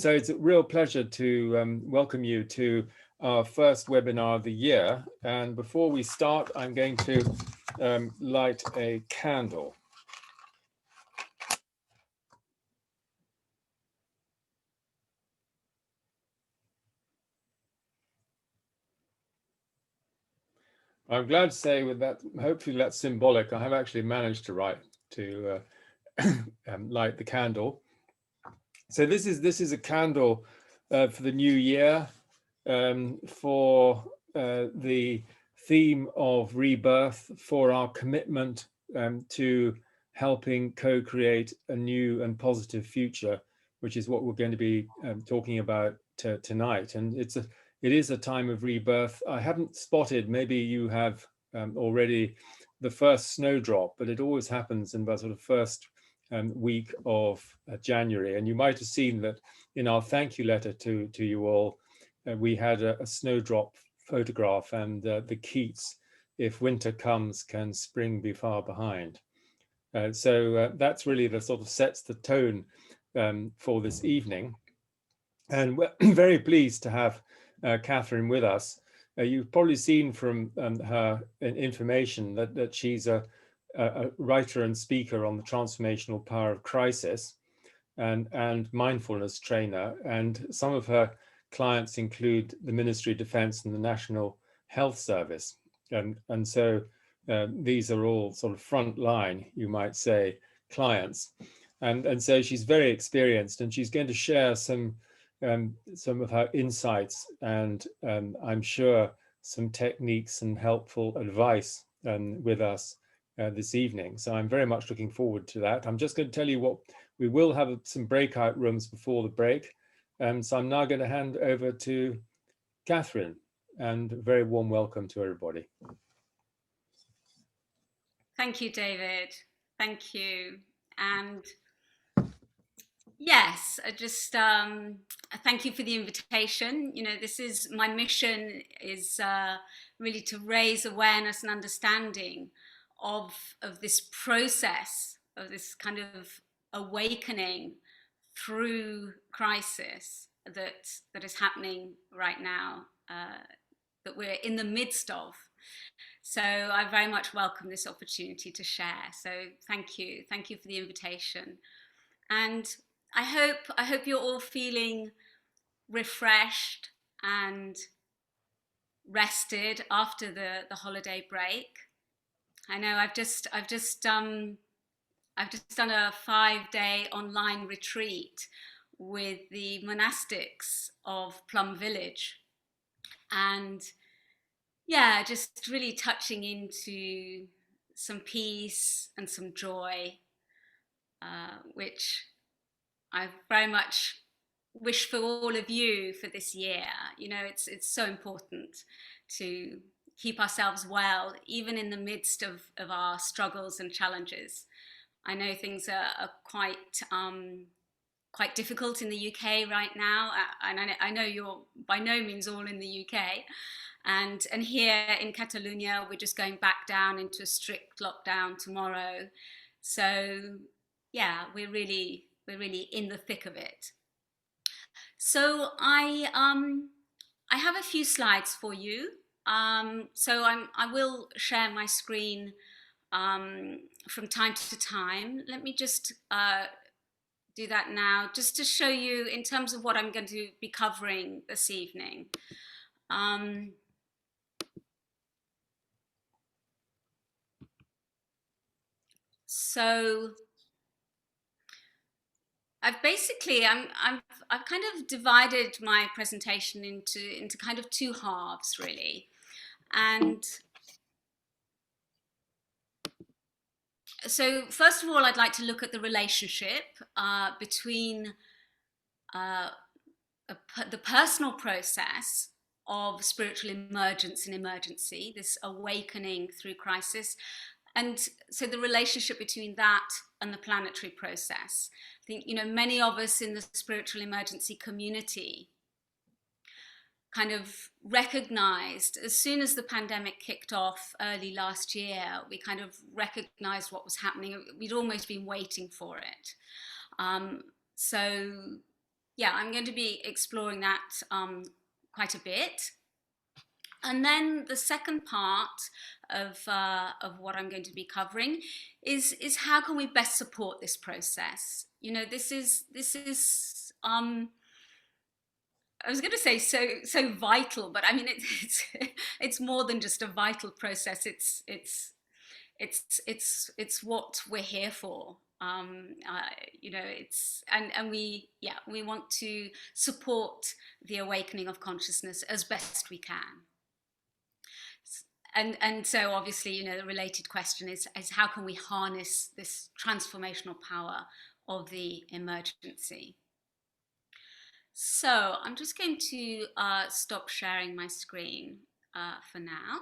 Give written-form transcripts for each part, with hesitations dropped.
So it's a real pleasure to welcome you to our first webinar of the year. And before we start, I'm going to light a candle. I'm glad to say with that, hopefully that's symbolic. I have actually managed to light the candle. So this is a candle for the new year, for the theme of rebirth, for our commitment to helping co-create a new and positive future, which is what we're going to be talking about tonight. And it is a time of rebirth. I haven't spotted, maybe you have already, the first snowdrop, but it always happens in the sort of first week of January. And you might have seen that in our thank you letter to you all, we had a snowdrop photograph and the Keats, if winter comes, can spring be far behind. So that's really the sort of sets the tone for this evening. And we're very pleased to have Catherine with us. You've probably seen from her information that she's a writer and speaker on the transformational power of crisis and mindfulness trainer. And some of her clients include the Ministry of Defense and the National Health Service. And so these are all sort of frontline, you might say, clients. And so she's very experienced, and she's going to share some of her insights and I'm sure some techniques and helpful advice with us this evening. So I'm very much looking forward to that. I'm just going to tell you what we will have some breakout rooms before the break. So I'm now going to hand over to Catherine, and a very warm welcome to everybody. Thank you, David. Thank you. And yes, I just thank you for the invitation. You know, this is my mission is really to raise awareness and understanding of this process, of this kind of awakening through crisis that is happening right now, that we're in the midst of. So I very much welcome this opportunity to share. So thank you for the invitation. And I hope you're all feeling refreshed and rested after the holiday break. I know I've just done a 5-day online retreat with the monastics of Plum Village, and yeah, just really touching into some peace and some joy, which I very much wish for all of you for this year. You know, it's so important to keep ourselves well, even in the midst of our struggles and challenges. I know things are quite difficult in the UK right now, and I know you're by no means all in the UK. And here in Catalonia, we're just going back down into a strict lockdown tomorrow. So yeah, we're really in the thick of it. So I have a few slides for you. So I will share my screen from time to time. Let me just do that now, just to show you in terms of what I'm going to be covering this evening. So I've kind of divided my presentation into kind of two halves, really. And so first of all, I'd like to look at the relationship between the personal process of spiritual emergence and emergency, this awakening through crisis, and so the relationship between that and the planetary process. I think, you know, many of us in the spiritual emergency community kind of recognized, as soon as the pandemic kicked off early last year, we kind of recognized what was happening. We'd almost been waiting for it. So yeah, I'm going to be exploring that quite a bit. And then the second part of what I'm going to be covering is how can we best support this process? You know, this is I was going to say so vital, but I mean it's more than just a vital process. It's what we're here for. You know, it's and we want to support the awakening of consciousness as best we can. And so obviously, you know, the related question is how can we harness this transformational power of the emergency? So I'm just going to stop sharing my screen for now.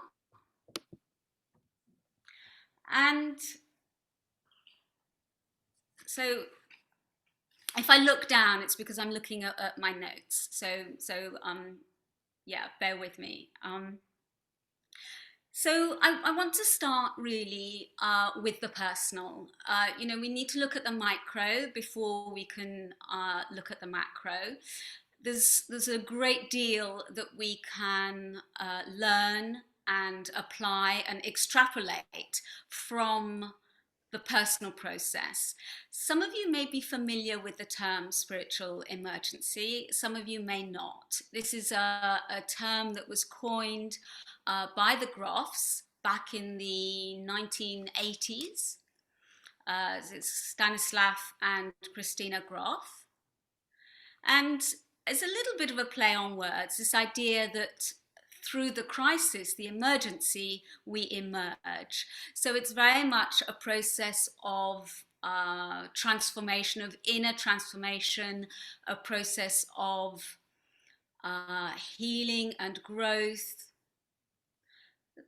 And so if I look down, it's because I'm looking at my notes. So yeah, bear with me. So I want to start really with the personal. You know, we need to look at the micro before we can look at the macro. There's a great deal that we can learn and apply and extrapolate from the personal process. Some of you may be familiar with the term spiritual emergency, some of you may not. This is a term that was coined by the Groffs back in the 1980s. It's Stanislav and Christina Groff. And it's a little bit of a play on words, this idea that through the crisis, the emergency, we emerge. So it's very much a process of transformation, of inner transformation, a process of healing and growth,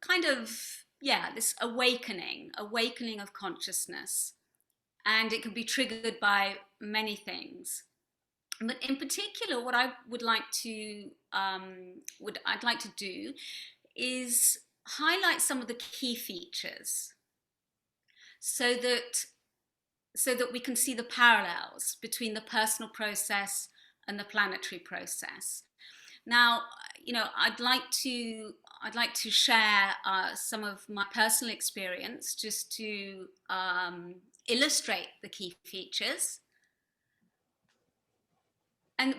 kind of, yeah, this awakening of consciousness. And it can be triggered by many things. But in particular, what I would like to I'd like to do is highlight some of the key features, so that we can see the parallels between the personal process and the planetary process. Now, you know, I'd like to share some of my personal experience just to illustrate the key features.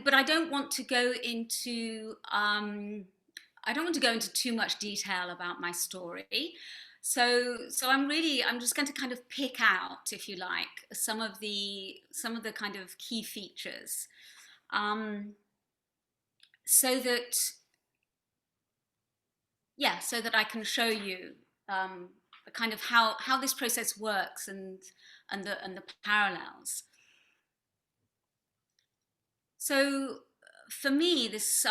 But I don't want to go into too much detail about my story. So I'm just going to kind of pick out, if you like, some of the kind of key features, so that I can show you kind of how this process works and the parallels. So for me, this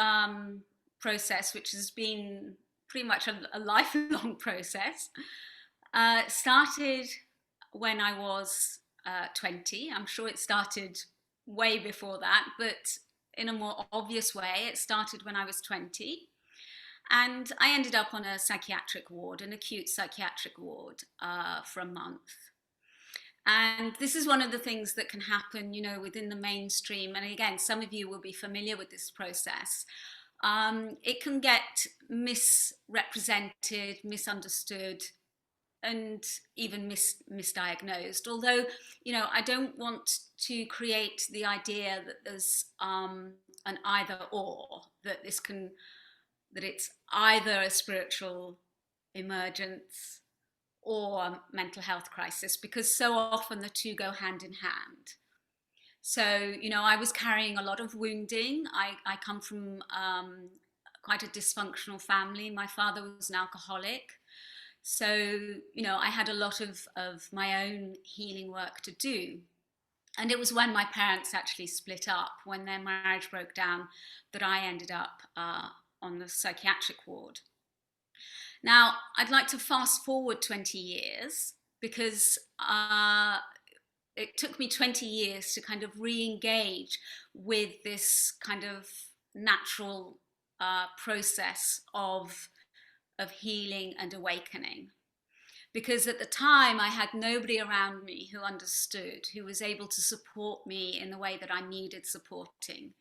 process, which has been pretty much a lifelong process, started when I was 20. I'm sure it started way before that, but in a more obvious way, it started when I was 20. And I ended up on a psychiatric ward, an acute psychiatric ward, for a month. And this is one of the things that can happen, you know, within the mainstream. And again, some of you will be familiar with this process. It can get misrepresented, misunderstood, and even misdiagnosed. Although, you know, I don't want to create the idea that there's an either or, that it's either a spiritual emergence or a mental health crisis, because so often the two go hand in hand. So, you know, I was carrying a lot of wounding. I come from quite a dysfunctional family. My father was an alcoholic. So, you know, I had a lot of my own healing work to do. And it was when my parents actually split up, when their marriage broke down, that I ended up on the psychiatric ward. Now, I'd like to fast forward 20 years because it took me 20 years to kind of re-engage with this kind of natural process of healing and awakening. because at the time I had nobody around me who understood, who was able to support me in the way that I needed supporting.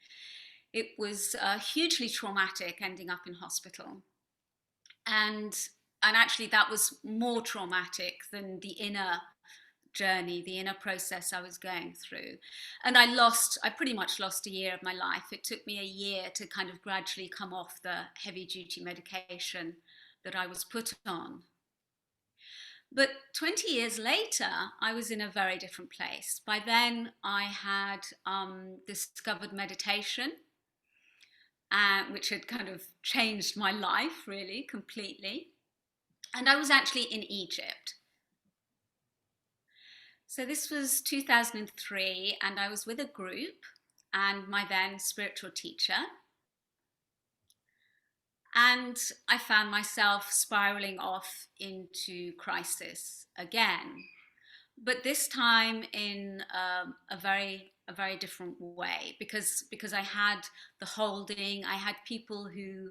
It was hugely traumatic ending up in hospital. And actually that was more traumatic than the inner journey, the inner process I was going through. And I pretty much lost a year of my life. It took me a year to kind of gradually come off the heavy duty medication that I was put on. But 20 years later, I was in a very different place. By then, I had discovered meditation, which had kind of changed my life really completely. And I was actually in Egypt. So this was 2003, and I was with a group and my then spiritual teacher. And I found myself spiraling off into crisis again, but this time in a very different way, because I had the holding, I had people who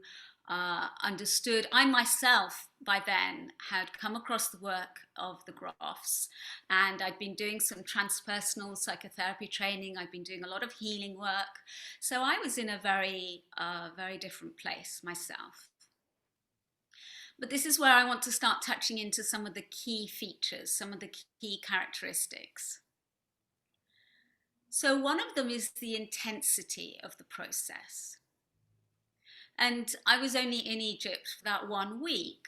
understood. I myself by then had come across the work of the Groffs, and I'd been doing some transpersonal psychotherapy training. I'd been doing a lot of healing work, so I was in a very different place myself. But this is where I want to start touching into some of the key features, some of the key characteristics. So one of them is the intensity of the process. And I was only in Egypt for that 1 week.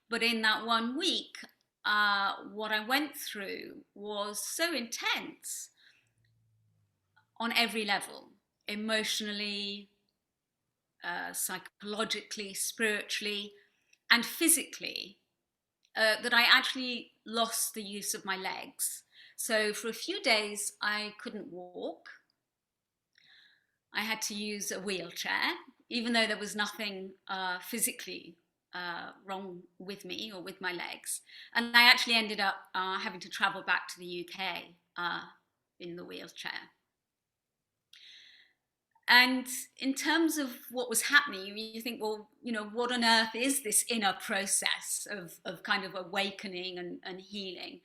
But in that 1 week, what I went through was so intense on every level, emotionally, psychologically, spiritually, and physically, that I actually lost the use of my legs. So for a few days, I couldn't walk. I had to use a wheelchair, even though there was nothing physically wrong with me or with my legs. And I actually ended up having to travel back to the UK in the wheelchair. And in terms of what was happening, you think, well, you know, what on earth is this inner process of kind of awakening and healing?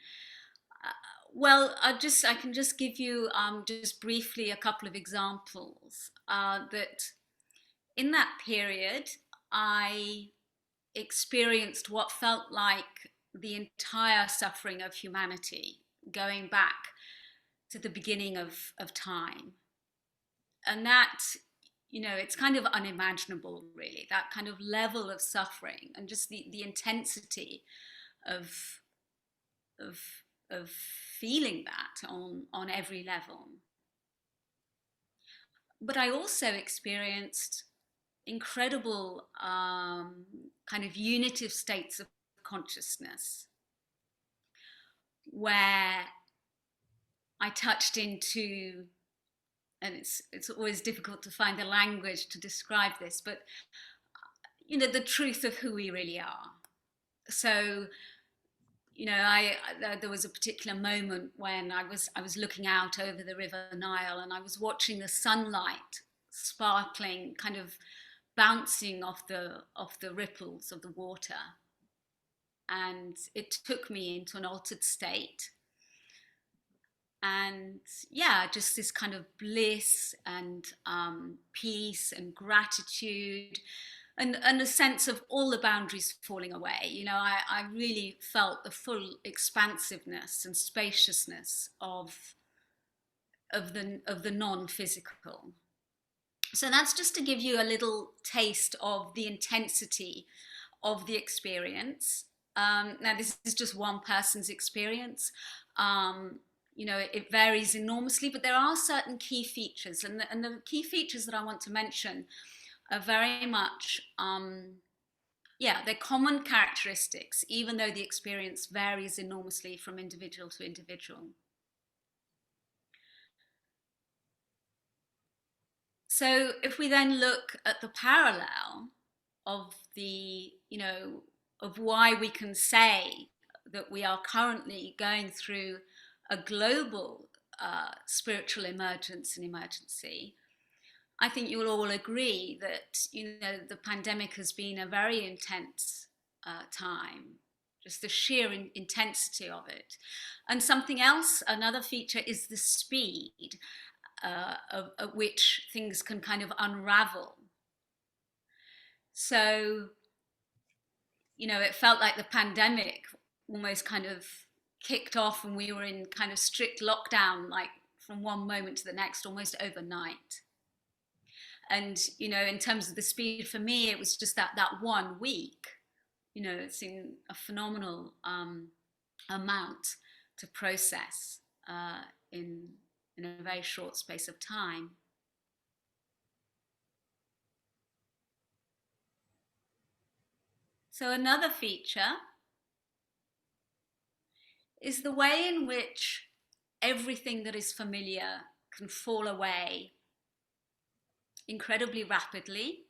Well, I can just give you just briefly a couple of examples that in that period, I experienced what felt like the entire suffering of humanity going back to the beginning of time. And that, you know, it's kind of unimaginable, really, that kind of level of suffering and just the intensity of feeling that on every level. But I also experienced incredible kind of unitive states of consciousness where I touched into, and it's always difficult to find the language to describe this, but you know, the truth of who we really are. So, you know, there was a particular moment when I was looking out over the River Nile, and I was watching the sunlight sparkling, kind of bouncing off the ripples of the water, and it took me into an altered state. And yeah, just this kind of bliss and peace and gratitude, and a sense of all the boundaries falling away. You know, I really felt the full expansiveness and spaciousness of the non-physical. So that's just to give you a little taste of the intensity of the experience. Now, this is just one person's experience. You know, it varies enormously, but there are certain key features, and the key features that I want to mention are very much, they're common characteristics, even though the experience varies enormously from individual to individual. So if we then look at the parallel of of why we can say that we are currently going through a global spiritual emergence and emergency, I think you'll all agree that, you know, the pandemic has been a very intense time. just the sheer intensity of it. And something else, another feature, is the speed at which things can kind of unravel. So, it felt like the pandemic almost kind of kicked off and we were in kind of strict lockdown, like from one moment to the next, almost overnight. And, in terms of the speed, for me, it was just that 1 week, it's in a phenomenal amount to process in a very short space of time. So another feature is the way in which everything that is familiar can fall away incredibly rapidly.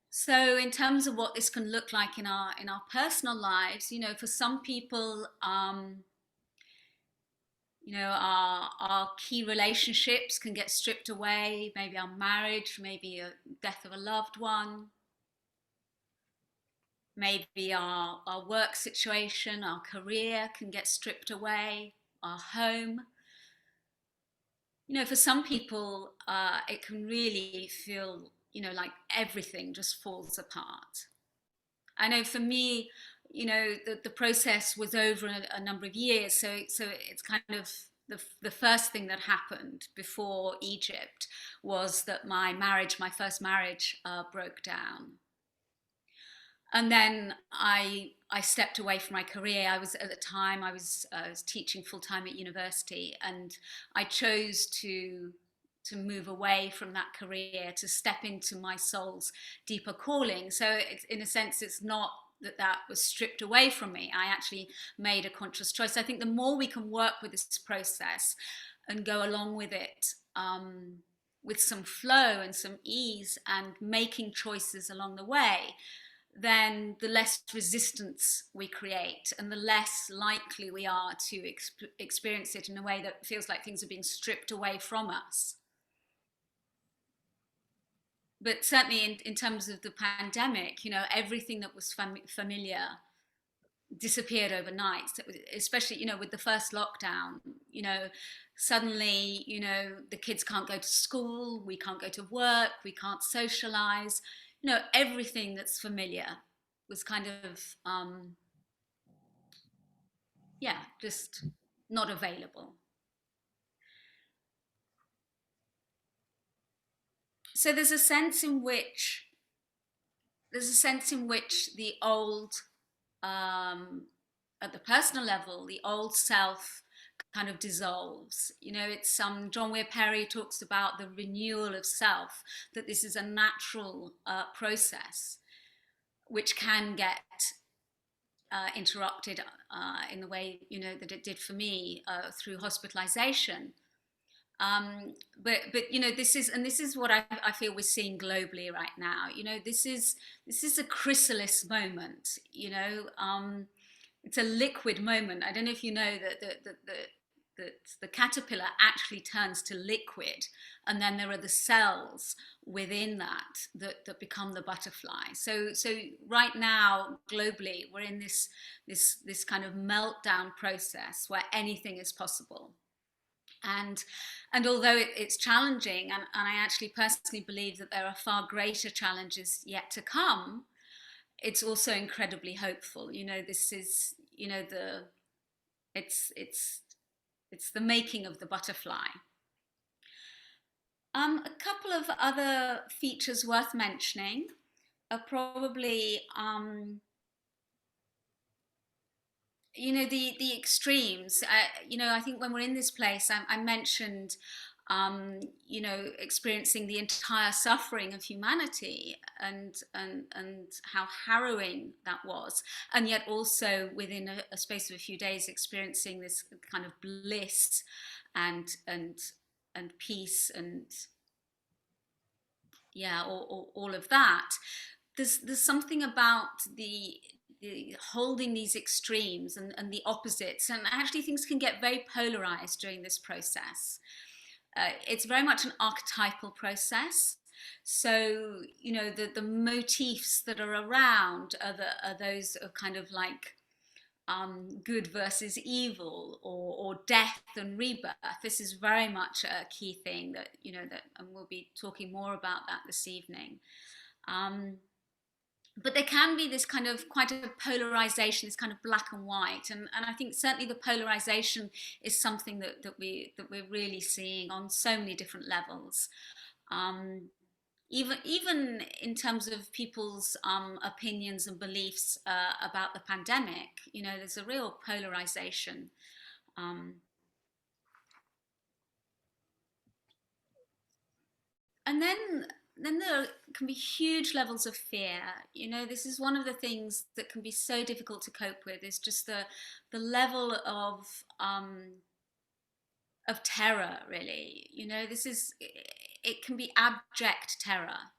So in terms of what this can look like in our personal lives, for some people, our key relationships can get stripped away, maybe our marriage, maybe a death of a loved one, maybe our work situation, our career can get stripped away, our home. For some people, it can really feel, like everything just falls apart. I know for me, the process was over a number of years, so it's kind of the first thing that happened before Egypt was that my first marriage, broke down. And then I stepped away from my career. I was teaching full time at university, and I chose to move away from that career to step into my soul's deeper calling. So in a sense, it's not that was stripped away from me. I actually made a conscious choice. I think the more we can work with this process and go along with it, with some flow and some ease and making choices along the way, then the less resistance we create and the less likely we are to experience it in a way that feels like things are being stripped away from us. But certainly in terms of the pandemic, everything that was familiar disappeared overnight, especially, with the first lockdown. Suddenly, the kids can't go to school, we can't go to work, we can't socialize. Everything that's familiar was kind of, just not available. So there's a sense in which the old, at the personal level, the old self kind of dissolves. It's John Weir Perry talks about the renewal of self, that this is a natural process which can get interrupted in the way that it did for me through hospitalization. But this is what I feel we're seeing globally right now. This is a chrysalis moment. It's a liquid moment. I don't know if you know that the caterpillar actually turns to liquid, and then there are the cells within that become the butterfly. So right now, globally, we're in this kind of meltdown process where anything is possible. And although it's challenging, and I actually personally believe that there are far greater challenges yet to come, it's also incredibly hopeful. This is, it's the making of the butterfly. A couple of other features worth mentioning are probably, the extremes. I think when we're in this place, I mentioned, experiencing the entire suffering of humanity and how harrowing that was, and yet also within a space of a few days experiencing this kind of bliss and peace and all of that. There's something about the holding these extremes and the opposites, and actually things can get very polarized during this process. It's very much an archetypal process. So, the motifs that are around are those of kind of like good versus evil, or death and rebirth. This is very much a key thing that, and we'll be talking more about that this evening. But there can be this kind of quite a polarization, this kind of black and white, and I think certainly the polarization is something that we're really seeing on so many different levels. Um, even in terms of people's opinions and beliefs about the pandemic, there's a real polarization. Um, and then there can be huge levels of fear. This is one of the things that can be so difficult to cope with, is just the level of terror, really. It can be abject terror.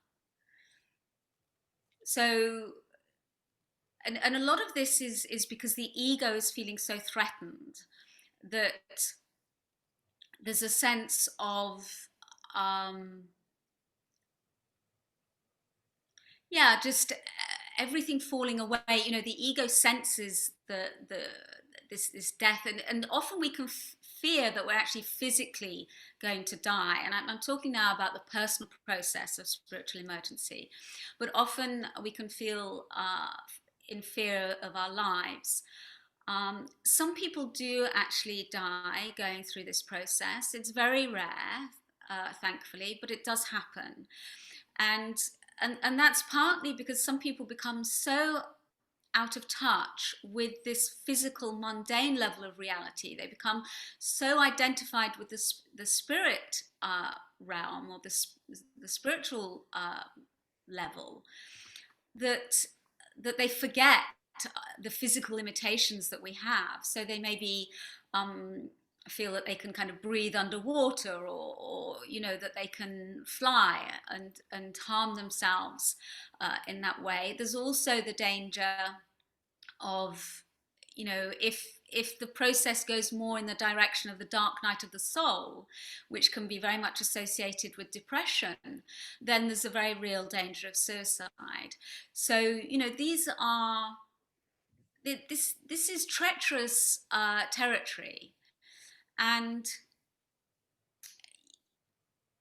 So, and a lot of this is because the ego is feeling so threatened that there's a sense of just everything falling away. The ego senses this death, and often we can fear that we're actually physically going to die. And I'm talking now about the personal process of spiritual emergency, but often we can feel in fear of our lives. Some people do actually die going through this process. It's very rare, thankfully, but it does happen. And that's partly because some people become so out of touch with this physical, mundane level of reality. They become so identified with the spirit realm, or the spiritual level, that they forget the physical limitations that we have. So they maybe feel that they can kind of breathe underwater, or that they can fly and harm themselves in that way. There's also the danger of, if the process goes more in the direction of the dark night of the soul, which can be very much associated with depression, then there's a very real danger of suicide. So, this is treacherous territory. And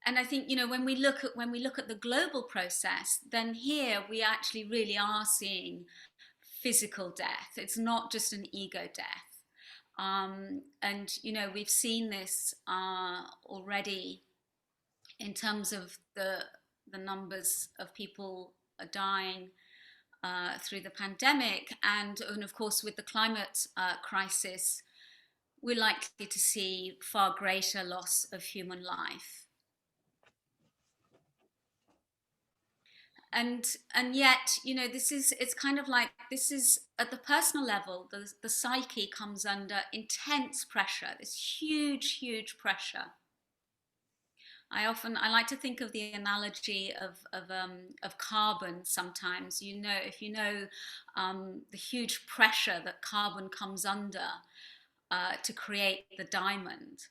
I think, when we look at the global process, then here we actually really are seeing physical death. It's not just an ego death. And we've seen this already in terms of the numbers of people dying through the pandemic, and of course with the climate crisis, we're likely to see far greater loss of human life. And yet, it's kind of like, this is at the personal level, the psyche comes under intense pressure, this huge pressure. I like to think of the analogy of carbon sometimes. If the huge pressure that carbon comes under to create the diamond.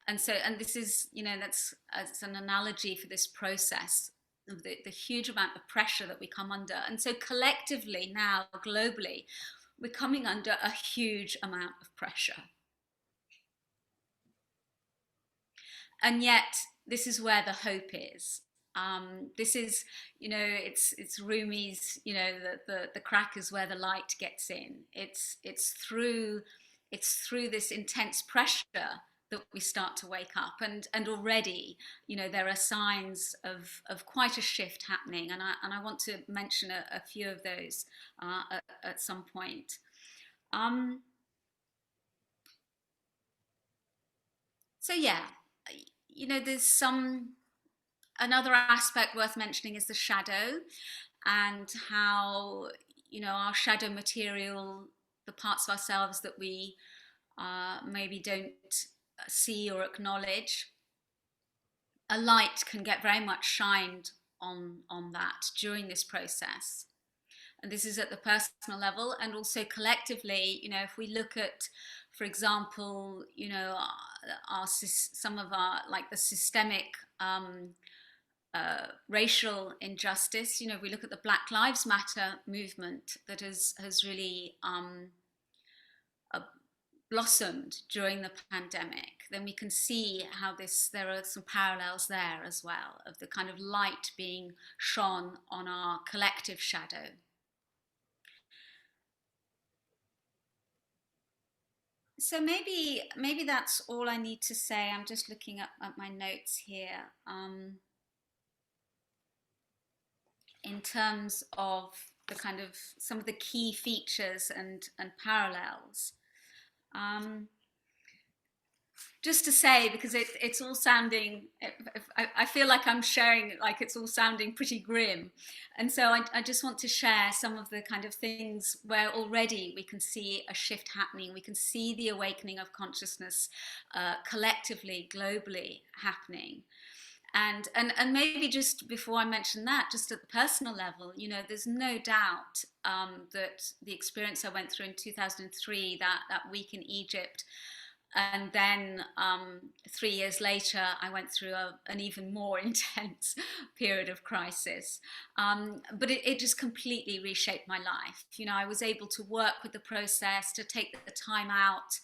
And this is, that's an analogy for this process of the huge amount of pressure that we come under. And so collectively now, globally, we're coming under a huge amount of pressure. And yet, this is where the hope is. This is, it's Rumi's, the crack is where the light gets in. It's through this intense pressure that we start to wake up, and already, there are signs of quite a shift happening, and I want to mention a few of those at some point. So yeah, there's another aspect worth mentioning is the shadow, and how, our shadow material, the parts of ourselves that we maybe don't see or acknowledge, a light can get very much shined on that during this process. And this is at the personal level, and also collectively, if we look at, for example, some of our, like the systemic racial injustice. You know, we look at the Black Lives Matter movement that has really uh, blossomed during the pandemic, then we can see how there are some parallels there as well, of the kind of light being shone on our collective shadow. So maybe that's all I need to say. I'm just looking at my notes here. In terms of the kind of some of the key features and parallels. Just to say, because it's all sounding, I feel like I'm sharing, like it's all sounding pretty grim. And so I just want to share some of the kind of things where already we can see a shift happening. We can see the awakening of consciousness collectively, globally happening. And maybe just before I mention that, just at the personal level, you know, there's no doubt that the experience I went through in 2003, that week in Egypt, and then 3 years later, I went through an even more intense period of crisis. But it just completely reshaped my life. You know, I was able to work with the process, to take the time out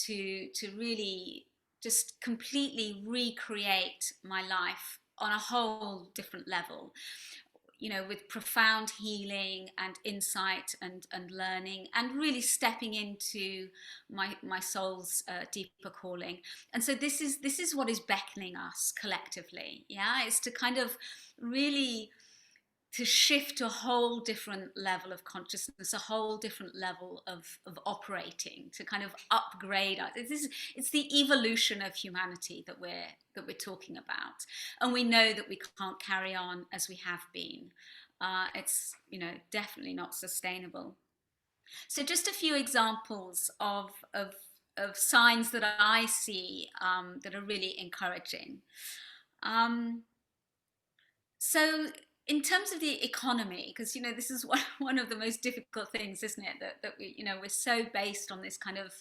to really just completely recreate my life on a whole different level, you know, with profound healing and insight and learning, and really stepping into my soul's deeper calling. And so this is what is beckoning us collectively. Yeah, it's to kind of really to shift to a whole different level of consciousness, a whole different level of operating, to kind of upgrade us. It's the evolution of humanity that we're talking about, and we know that we can't carry on as we have been. It's, you know, definitely not sustainable. So just a few examples of signs that I see that are really encouraging. So in terms of the economy, because, you know, this is one of the most difficult things, isn't it? That we, you know, we're so based on this kind of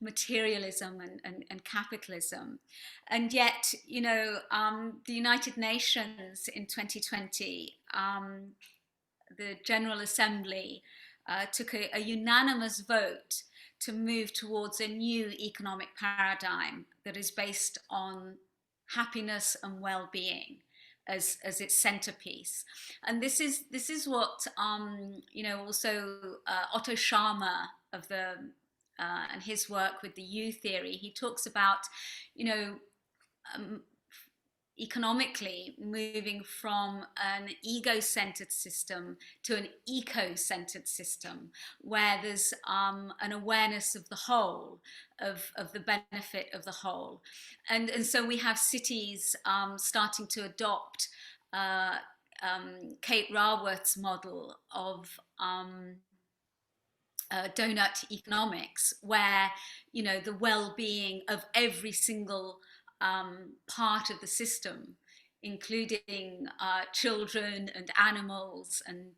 materialism and capitalism. And yet, you know, the United Nations in 2020, the General Assembly took a unanimous vote to move towards a new economic paradigm that is based on happiness and well-being as its centerpiece. And this is what you know, also Otto Scharmer of the and his work with the U theory, he talks about, you know, economically moving from an ego-centered system to an eco-centered system, where there's an awareness of the whole, of the benefit of the whole. And so we have cities starting to adopt Kate Raworth's model of donut economics, where, you know, the well-being of every single part of the system, including children and animals and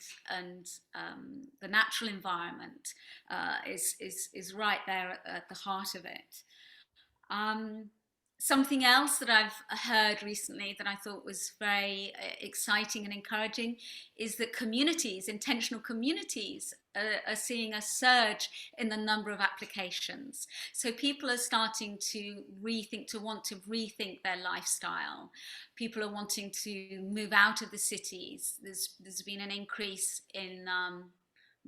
the natural environment, is right there at the heart of it. Something else that I've heard recently that I thought was very exciting and encouraging is that communities, intentional communities, are seeing a surge in the number of applications. So people are starting to want to rethink their lifestyle. People are wanting to move out of the cities. There's been an increase in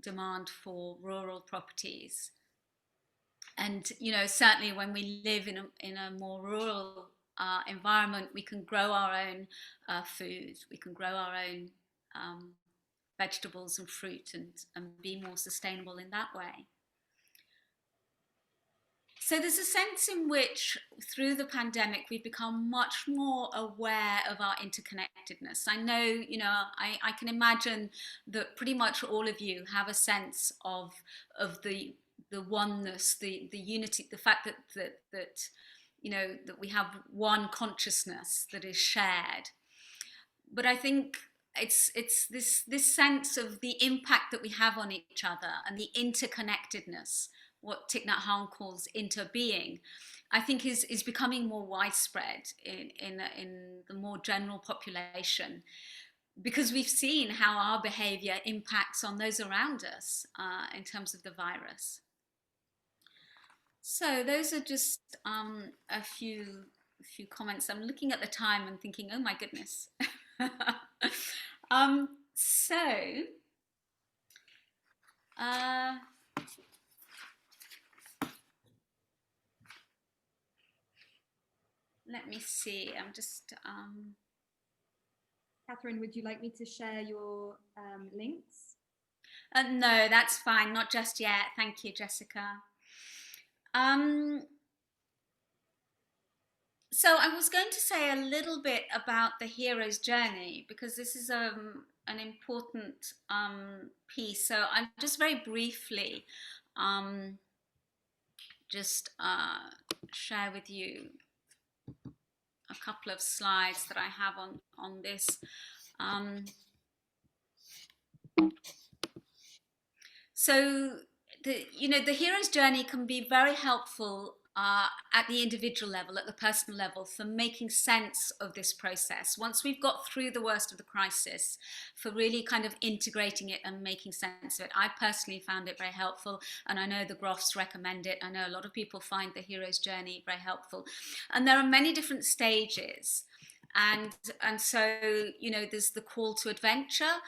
demand for rural properties. And, you know, certainly when we live in a more rural environment, we can grow our own food, we can grow our own vegetables and fruit, and be more sustainable in that way. So there's a sense in which through the pandemic we've become much more aware of our interconnectedness. I know, you know, I can imagine that pretty much all of you have a sense of the oneness, the unity, the fact that you know, that we have one consciousness that is shared. But I think it's this sense of the impact that we have on each other and the interconnectedness what Thich Nhat Hanh calls interbeing, I think is becoming more widespread in the more general population, because we've seen how our behavior impacts on those around us in terms of the virus. So those are just a few comments. I'm looking at the time and thinking, oh my goodness. So let me see. I'm just. Catherine, would you like me to share your links? No, that's fine. Not just yet. Thank you, Jessica. So I was going to say a little bit about the hero's journey, because this is an important piece. So I'm just very briefly share with you a couple of slides that I have on this. So the hero's journey can be very helpful at the individual level, at the personal level, for making sense of this process. Once we've got through the worst of the crisis, for really kind of integrating it and making sense of it. I personally found it very helpful, and I know the Groffs recommend it. I know a lot of people find the hero's journey very helpful. And there are many different stages. And so, there's the call to adventure.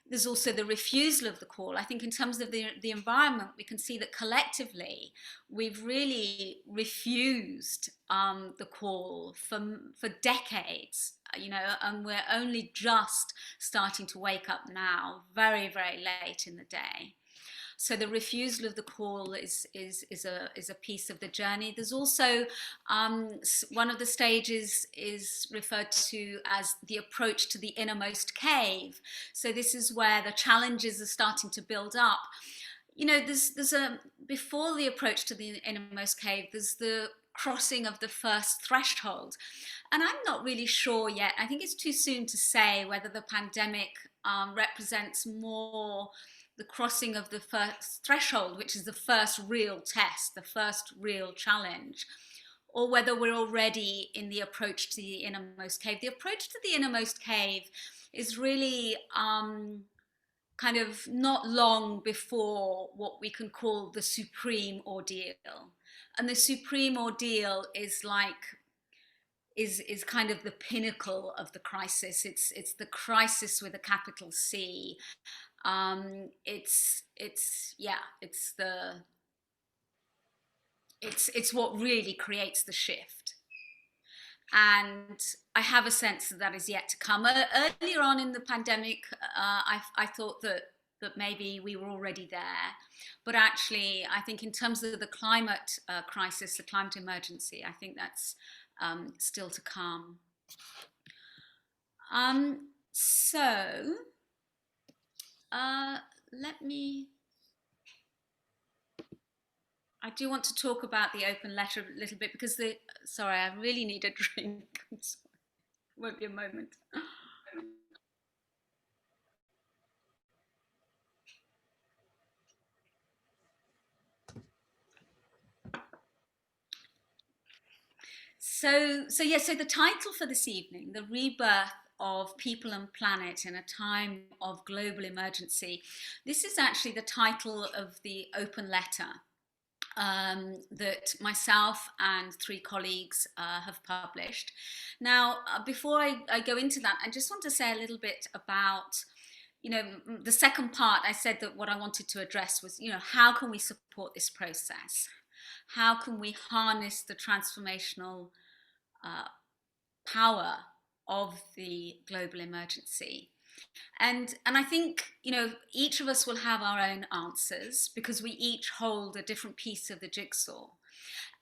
There's also the refusal of the call. I think in terms of the environment, we can see that collectively we've really refused the call for decades, and we're only just starting to wake up now, very, very late in the day. So the refusal of the call is a piece of the journey. There's also one of the stages is referred to as the approach to the innermost cave. So this is where the challenges are starting to build up. There's before the approach to the innermost cave, there's the crossing of the first threshold. And I'm not really sure yet. I think it's too soon to say whether the pandemic represents more the crossing of the first threshold, which is the first real test, the first real challenge, or whether we're already in the approach to the innermost cave. The approach to the innermost cave is really kind of not long before what we can call the supreme ordeal. And the supreme ordeal is kind of the pinnacle of the crisis. It's the crisis with a capital C. It's what really creates the shift. And I have a sense that is yet to come. Earlier on in the pandemic, I thought that maybe we were already there. But actually, I think in terms of the climate crisis, the climate emergency, I think that's still to come. I do want to talk about the open letter a little bit, because sorry, I really need a drink. Won't be a moment. So the title for this evening, The Rebirth of People and Planet in a Time of Global Emergency. This is actually the title of the open letter that myself and 3 colleagues have published. Now, before I go into that, I just want to say a little bit about, the second part. I said that what I wanted to address was, how can we support this process? How can we harness the transformational power of the global emergency? And I think, each of us will have our own answers, because we each hold a different piece of the jigsaw.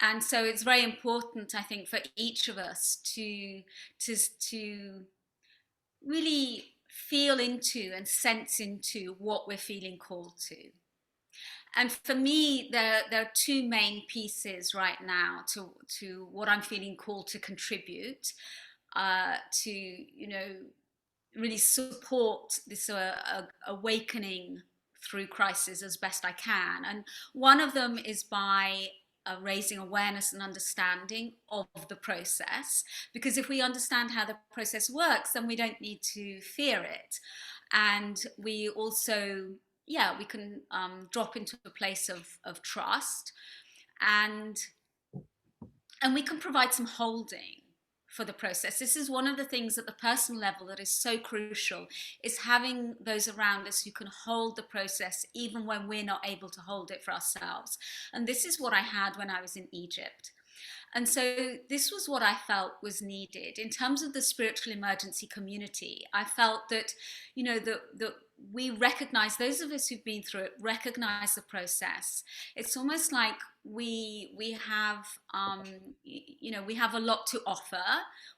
And so it's very important, I think, for each of us to really feel into and sense into what we're feeling called to. And for me, there are 2 main pieces right now to what I'm feeling called to contribute, to, really support this awakening through crisis as best I can. And one of them is by raising awareness and understanding of the process, because if we understand how the process works, then we don't need to fear it. And we also, yeah, we can drop into a place of trust, and we can provide some holding for the process. This is one of the things at the personal level that is so crucial, is having those around us who can hold the process even when we're not able to hold it for ourselves. And this is what I had when I was in Egypt. And so this was what I felt was needed in terms of the spiritual emergency community. I felt that, you know, that we recognize, those of us who've been through it recognize the process. It's almost like we have, you know, we have a lot to offer,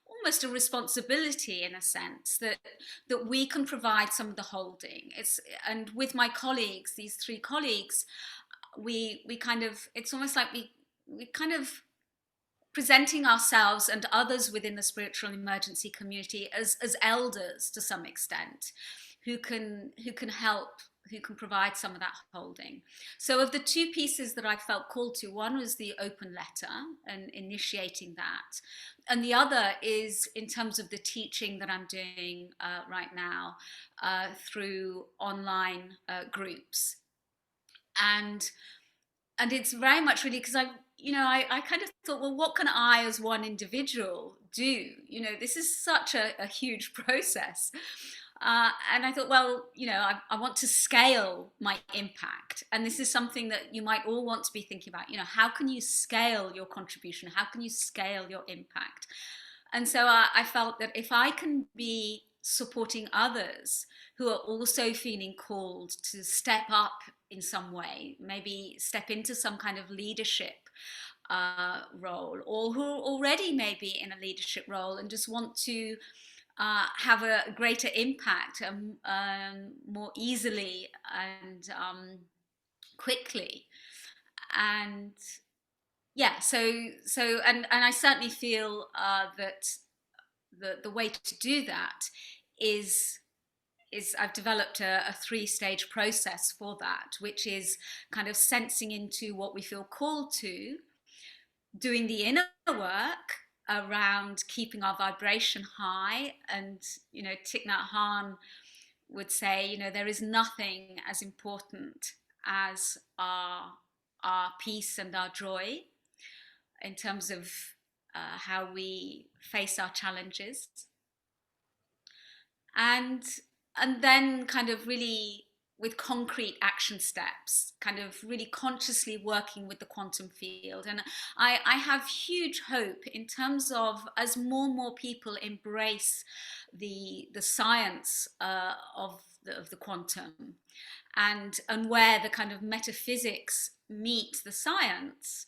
almost a responsibility in a sense, that we can provide some of the holding. And with my colleagues, these 3 colleagues, we kind of, it's almost like we kind of presenting ourselves and others within the spiritual emergency community as elders to some extent, who can help, who can provide some of that holding. So of the 2 pieces that I felt called to, one was the open letter and initiating that, and the other is in terms of the teaching that I'm doing right now through online groups. And it's very much really because I kind of thought, well, what can I as one individual do? You know, this is such a huge process. And I thought, well, you know, I want to scale my impact. And this is something that you might all want to be thinking about. You know, how can you scale your contribution? How can you scale your impact? And so I felt that if I can be supporting others who are also feeling called to step up in some way, maybe step into some kind of leadership role, or who are already maybe in a leadership role and just want to have a greater impact more easily and quickly. And yeah, so and I certainly feel that the way to do that is I've developed a 3-stage process for that, which is kind of sensing into what we feel called to, doing the inner work around keeping our vibration high. And, you know, Thich Nhat Hanh would say, you know, there is nothing as important as our peace and our joy in terms of how we face our challenges. And then kind of really with concrete action steps, kind of really consciously working with the quantum field. And I have huge hope in terms of, as more and more people embrace the science of the quantum, and where the kind of metaphysics meet the science,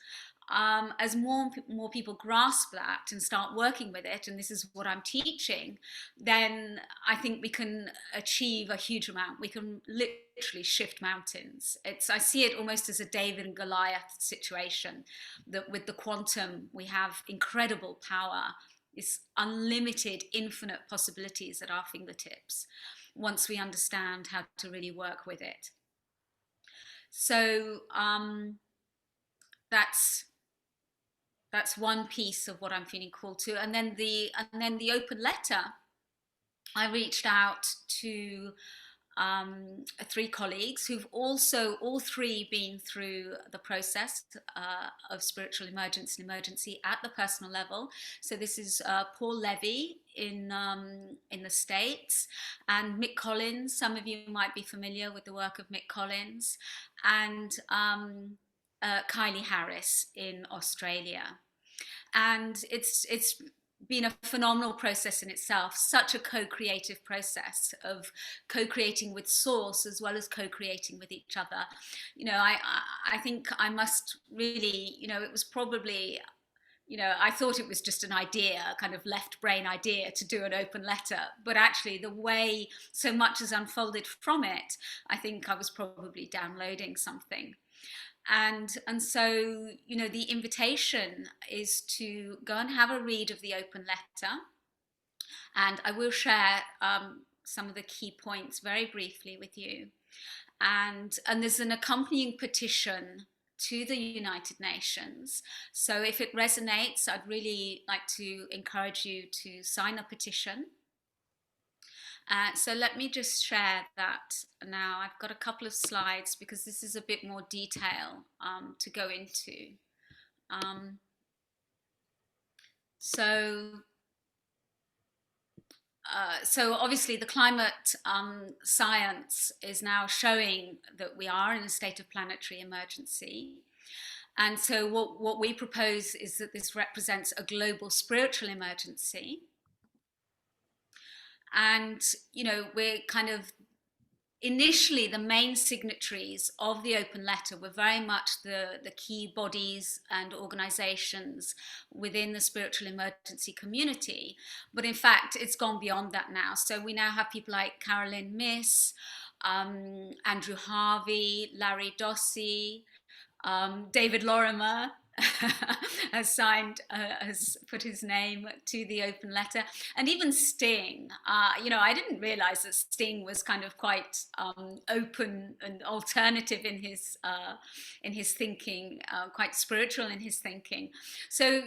as more people grasp that and start working with it, and this is what I'm teaching, then I think we can achieve a huge amount. We can literally shift mountains. I see it almost as a David and Goliath situation, that with the quantum we have incredible power, this unlimited, infinite possibilities at our fingertips, once we understand how to really work with it. So that's one piece of what I'm feeling called to. And then the open letter, I reached out to 3 colleagues who've also all 3 been through the process of spiritual emergency at the personal level. So this is Paul Levy in the States, and Mick Collins. Some of you might be familiar with the work of Mick Collins, and Kylie Harris in Australia. And it's been a phenomenal process in itself, such a co-creative process of co-creating with source as well as co-creating with each other. You know, I think I must really, you know, it was probably, you know, I thought it was just an idea, a kind of left brain idea to do an open letter, but actually the way so much has unfolded from it, I think I was probably downloading something. And so, you know, the invitation is to go and have a read of the open letter. And I will share some of the key points very briefly with you. And there's an accompanying petition to the United Nations. So if it resonates, I'd really like to encourage you to sign a petition. So let me just share that now. I've got a couple of slides because this is a bit more detail to go into. So obviously the climate science is now showing that we are in a state of planetary emergency. And so what we propose is that this represents a global spiritual emergency. And, you know, we're kind of initially the main signatories of the open letter were very much the key bodies and organizations within the spiritual emergency community. But in fact, it's gone beyond that now. So we now have people like Carolyn Miss, Andrew Harvey, Larry Dossey, David Lorimer has put his name to the open letter, and even Sting. You know, I didn't realize that Sting was kind of quite open and alternative in his thinking, quite spiritual in his thinking. So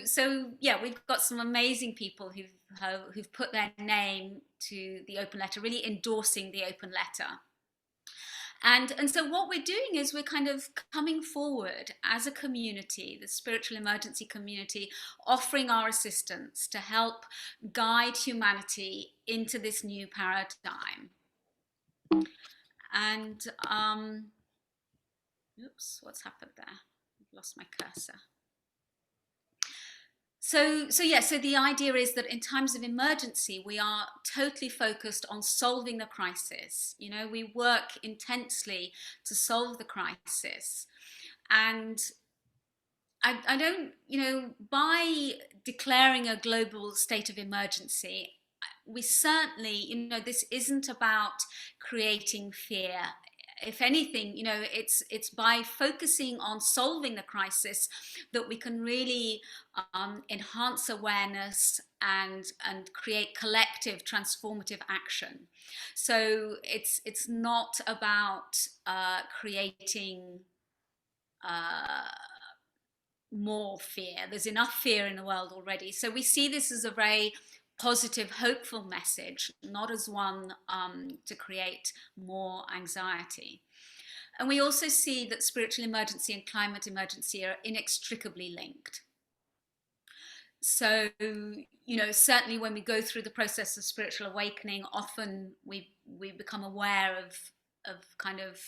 yeah, we've got some amazing people who've put their name to the open letter, really endorsing the open letter. And so what we're doing is we're kind of coming forward as a community, the spiritual emergency community, offering our assistance to help guide humanity into this new paradigm. And, oops, what's happened there? I've lost my cursor. So the idea is that in times of emergency, we are totally focused on solving the crisis. You know, we work intensely to solve the crisis. And I don't, you know, by declaring a global state of emergency, we certainly, you know, this isn't about creating fear. If anything, you know, it's by focusing on solving the crisis that we can really enhance awareness and create collective transformative action. So it's not about creating more fear. There's enough fear in the world already. So we see this as a very positive, hopeful message, not as one to create more anxiety. And we also see that spiritual emergency and climate emergency are inextricably linked. So, you know, certainly when we go through the process of spiritual awakening, often we become aware of kind of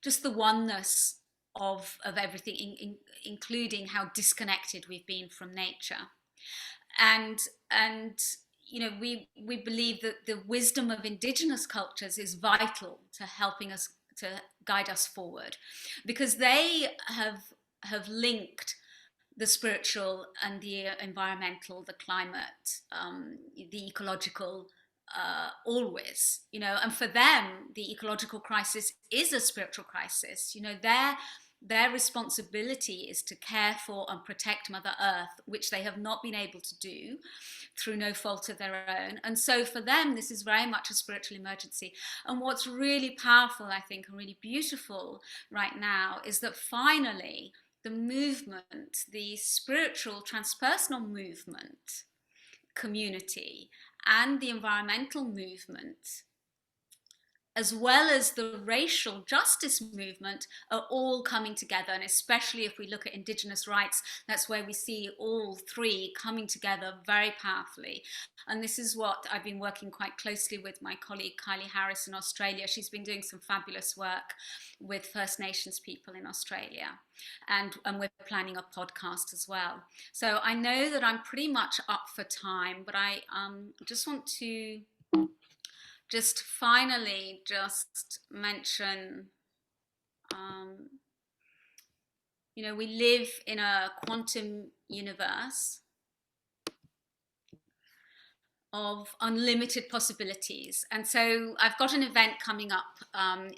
just the oneness of everything, including how disconnected we've been from nature. And you know, we believe that the wisdom of indigenous cultures is vital to helping us, to guide us forward, because they have linked the spiritual and the environmental, the climate, the ecological, always, you know, and for them, the ecological crisis is a spiritual crisis. You know, their responsibility is to care for and protect Mother Earth, which they have not been able to do through no fault of their own. And so for them, this is very much a spiritual emergency. And what's really powerful, I think, and really beautiful right now is that finally the movement, the spiritual transpersonal movement community and the environmental movement, as well as the racial justice movement, are all coming together. And especially if we look at Indigenous rights, that's where we see all three coming together very powerfully. And this is what I've been working quite closely with my colleague Kylie Harris in Australia. She's been doing some fabulous work with First Nations people in Australia. And we're planning a podcast as well. So I know that I'm pretty much up for time, but I just want to just finally just mention, you know, we live in a quantum universe of unlimited possibilities. And so I've got an event coming up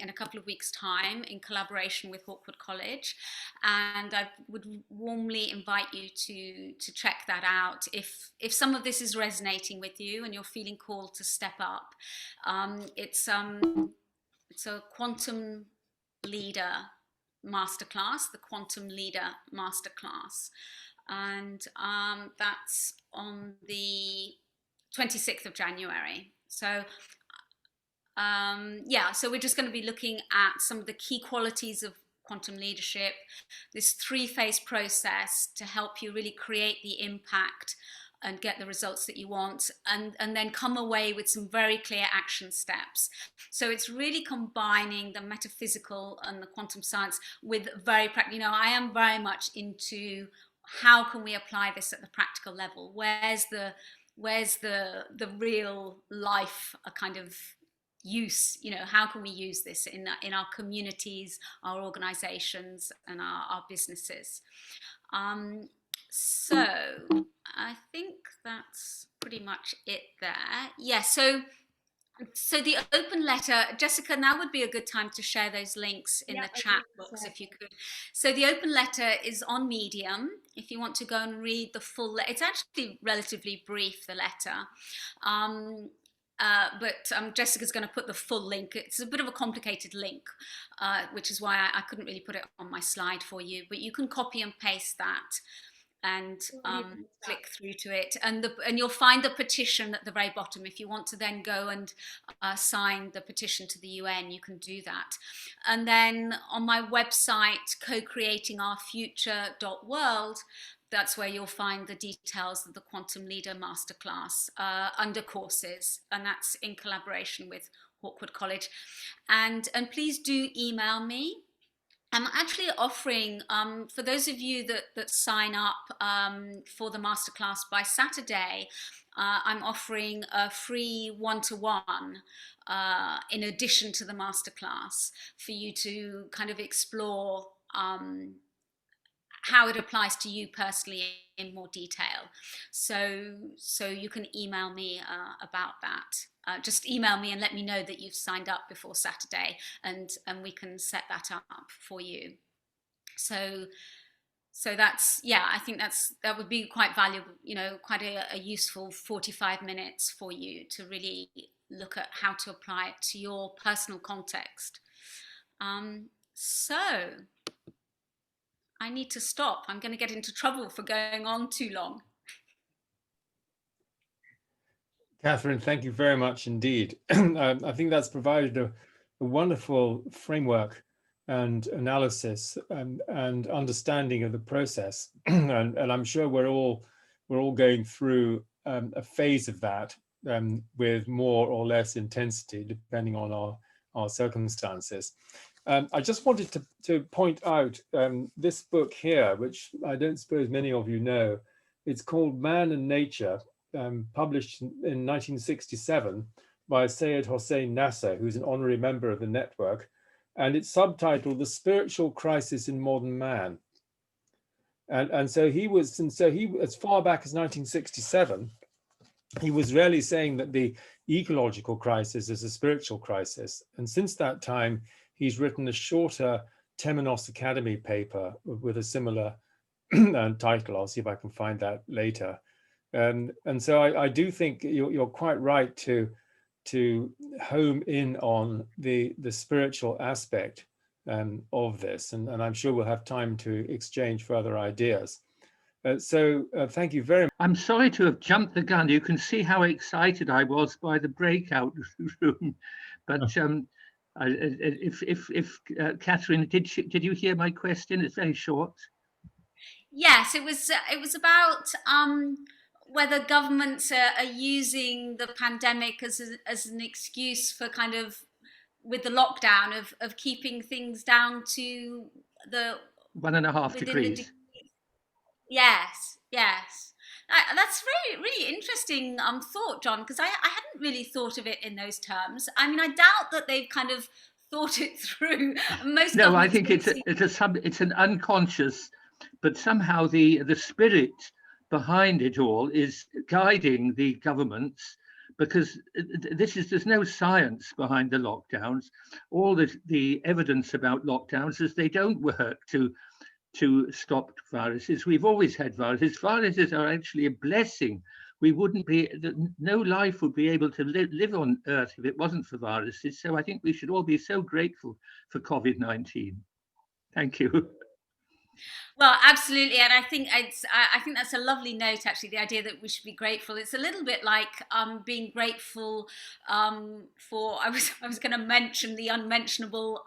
in a couple of weeks' time in collaboration with Hawkwood College, and I would warmly invite you to check that out. If some of this is resonating with you and you're feeling called to step up, it's it's a Quantum Leader Masterclass, the Quantum Leader Masterclass. And that's on the 26th of January. So yeah, so we're just going to be looking at some of the key qualities of quantum leadership, this three-phase process to help you really create the impact and get the results that you want, and then come away with some very clear action steps. So it's really combining the metaphysical and the quantum science with very practical. You know, I am very much into how can we apply this at the practical level? Where's the real life, a kind of use, you know, how can we use this in our communities, our organizations, and our businesses? So I think that's pretty much it there. Yeah, so the open letter, Jessica, now would be a good time to share those links in the chat box if you could. So the open letter is on Medium. If you want to go and read the full, it's actually relatively brief, the letter. But Jessica's going to put the full link. It's a bit of a complicated link, which is why I couldn't really put it on my slide for you. But you can copy and paste that and click through to it, and you'll find the petition at the very bottom. If you want to then go and sign the petition to the UN, you can do that. And then on my website, co-creatingourfuture.world, that's where you'll find the details of the Quantum Leader Masterclass under courses, and that's in collaboration with Hawkwood College. And please do email me. I'm actually offering, for those of you that sign up for the masterclass by Saturday, I'm offering a free one-to-one in addition to the masterclass for you to kind of explore how it applies to you personally in more detail. So you can email me about that. Just email me and let me know that you've signed up before Saturday, and we can set that up for you. So that's, yeah, I think that would be quite valuable, you know, quite a useful 45 minutes for you to really look at how to apply it to your personal context. So I need to stop. I'm going to get into trouble for going on too long. Catherine, thank you very much indeed. I think that's provided a wonderful framework and analysis and understanding of the process. and I'm sure we're all going through a phase of that with more or less intensity, depending on our circumstances. I just wanted to point out this book here, which I don't suppose many of you know. It's called Man and Nature, published in 1967 by Syed Hossein Nasser, who's an honorary member of the network. And it's subtitled The Spiritual Crisis in Modern Man. And so he, as far back as 1967, he was really saying that the ecological crisis is a spiritual crisis. And since that time, he's written a shorter Temenos Academy paper with a similar title. I'll see if I can find that later. And so I do think you're quite right to home in on the spiritual aspect of this. And I'm sure we'll have time to exchange further ideas. So thank you very much. I'm sorry to have jumped the gun. You can see how excited I was by the breakout room. But if Catherine, did you hear my question? It's very short. Yes, it was about whether governments are using the pandemic as an excuse for kind of, with the lockdown, of keeping things down to the 1.5 degrees. Yes. That's really interesting thought, John, because I hadn't really thought of it in those terms. I mean, I doubt that they've kind of thought it through. No, I think it's an unconscious, but somehow the spirit behind it all is guiding the governments, because there's no science behind the lockdowns. All the evidence about lockdowns is they don't work to stop viruses. We've always had viruses. Viruses are actually a blessing we wouldn't be, no life would be able to live on Earth if it wasn't for viruses. So I think we should all be so grateful for COVID-19. Thank you. Well, absolutely, and I think I think that's a lovely note. Actually, the idea that we should be grateful. It's a little bit like being grateful for. I was going to mention the unmentionable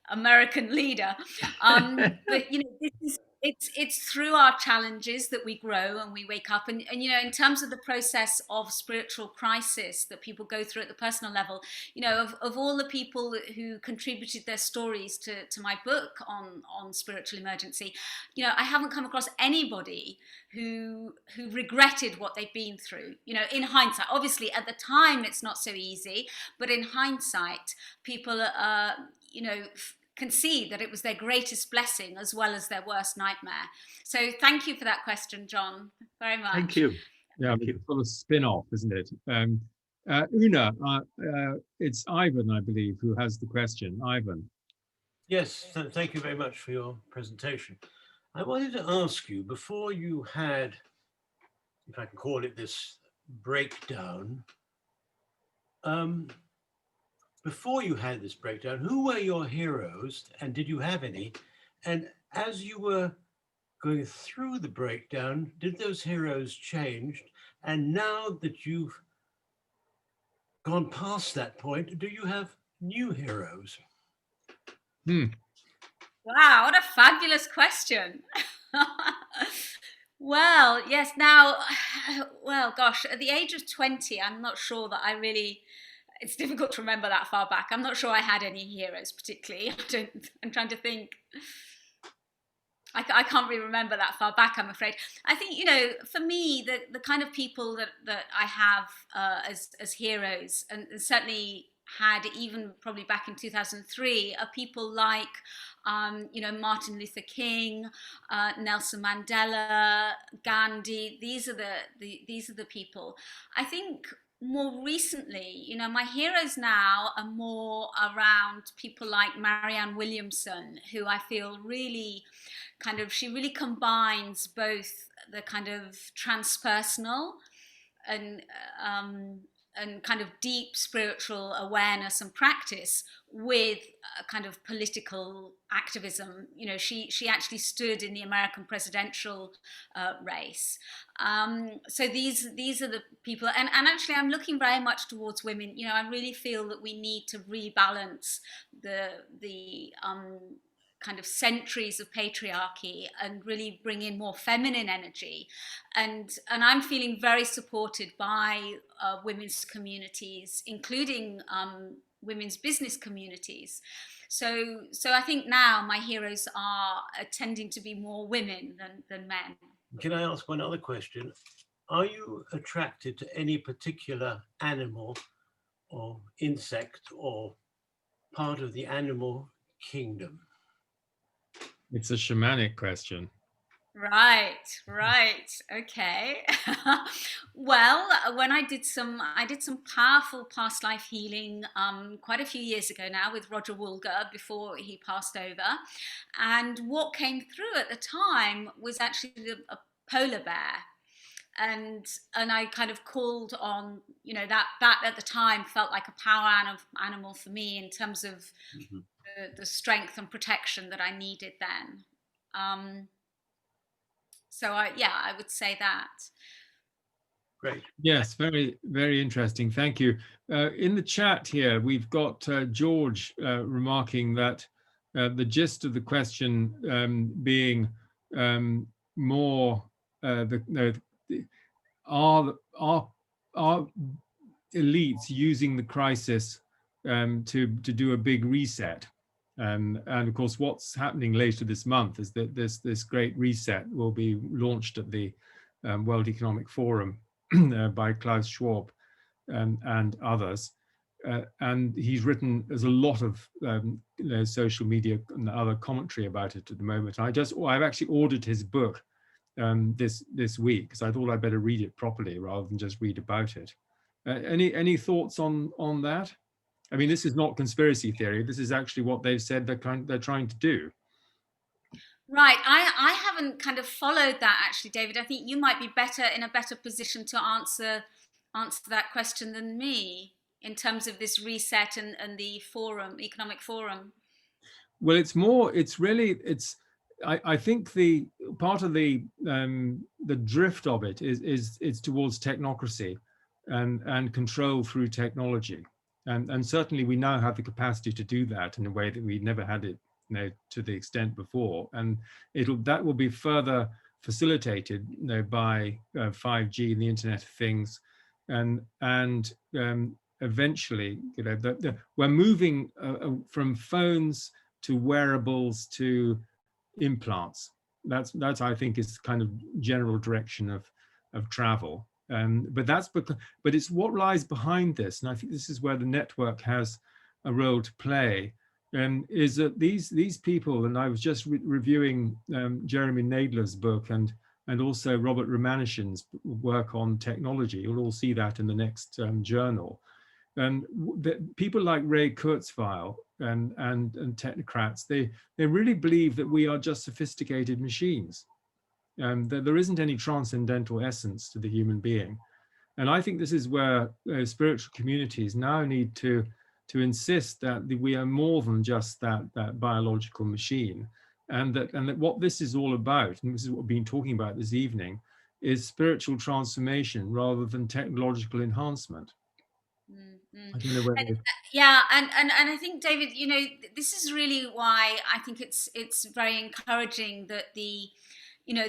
American leader, but you know, this is. It's through our challenges that we grow and we wake up. And you know, in terms of the process of spiritual crisis that people go through at the personal level, you know, of all the people who contributed their stories to my book on spiritual emergency, you know, I haven't come across anybody who regretted what they've been through. You know, in hindsight, obviously at the time it's not so easy, but in hindsight, people you know, can see that it was their greatest blessing as well as their worst nightmare. So thank you for that question, John, very much. Thank you. Yeah, Thank you. sort of spin-off, isn't it? Una, it's Ivan, I believe, who has the question. Ivan. Yes, thank you very much for your presentation. I wanted to ask you, before you had, if I can call it this, breakdown, before you had this breakdown, who were your heroes and did you have any? And as you were going through the breakdown, did those heroes change? And now that you've gone past that point, do you have new heroes? Wow, what a fabulous question. Well, yes, now, well, gosh, at the age of 20, I'm not sure that I really, it's difficult to remember that far back. I'm not sure I had any heroes particularly. I'm trying to think. I can't really remember that far back, I'm afraid. I think, you know, for me, the kind of people that I have as heroes, and certainly had even probably back in 2003, are people like, you know, Martin Luther King, Nelson Mandela, Gandhi. These are the people. I think more recently, you know, my heroes now are more around people like Marianne Williamson, who I feel really she really combines both the kind of transpersonal and kind of deep spiritual awareness and practice with a kind of political activism. You know, she actually stood in the American presidential race. So these are the people, and actually I'm looking very much towards women. You know, I really feel that we need to rebalance the kind of centuries of patriarchy and really bring in more feminine energy. And I'm feeling very supported by women's communities, including women's business communities. So I think now my heroes are tending to be more women than men. Can I ask one other question? Are you attracted to any particular animal or insect or part of the animal kingdom? It's a shamanic question. Right, okay. Well, when I did some powerful past life healing quite a few years ago now with Roger Woolger before he passed over, and what came through at the time was actually a polar bear. And I kind of called on, you know, that at the time felt like a power animal for me in terms of the strength and protection that I needed then. So I would say that. Great. Yes, very, very interesting. Thank you. In the chat here, we've got George remarking that the gist of the question being more are elites using the crisis to do a big reset? And of course, what's happening later this month is that this great reset will be launched at the World Economic Forum by Klaus Schwab and others. And he's written, there's a lot of social media and other commentary about it at the moment. I've actually ordered his book this week because I thought I'd better read it properly rather than just read about it. Any thoughts on that? I mean, this is not conspiracy theory. This is actually what they've said they're trying to do. Right. I haven't kind of followed that actually, David. I think you might be in a better position to answer that question than me in terms of this reset and the forum, economic forum. Well, I think the part of the drift of it is towards technocracy and control through technology. And certainly we now have the capacity to do that in a way that we never had it, to the extent before. And that will be further facilitated, by 5G and the Internet of Things, and eventually, we're moving from phones to wearables to implants. That's I think is kind of general direction of travel. But it's what lies behind this, and I think this is where the network has a role to play. Is that these people, and I was just reviewing Jeremy Nadler's book and also Robert Romanishin's work on technology. You'll all see that in the next journal. And people like Ray Kurzweil and technocrats, they really believe that we are just sophisticated machines. That there isn't any transcendental essence to the human being. And I think this is where spiritual communities now need to insist that we are more than just that biological machine, and that what this is all about, and this is what we've been talking about this evening, is spiritual transformation rather than technological enhancement. Mm-hmm. I don't know whether... Yeah, and I think, David, this is really why I think it's very encouraging that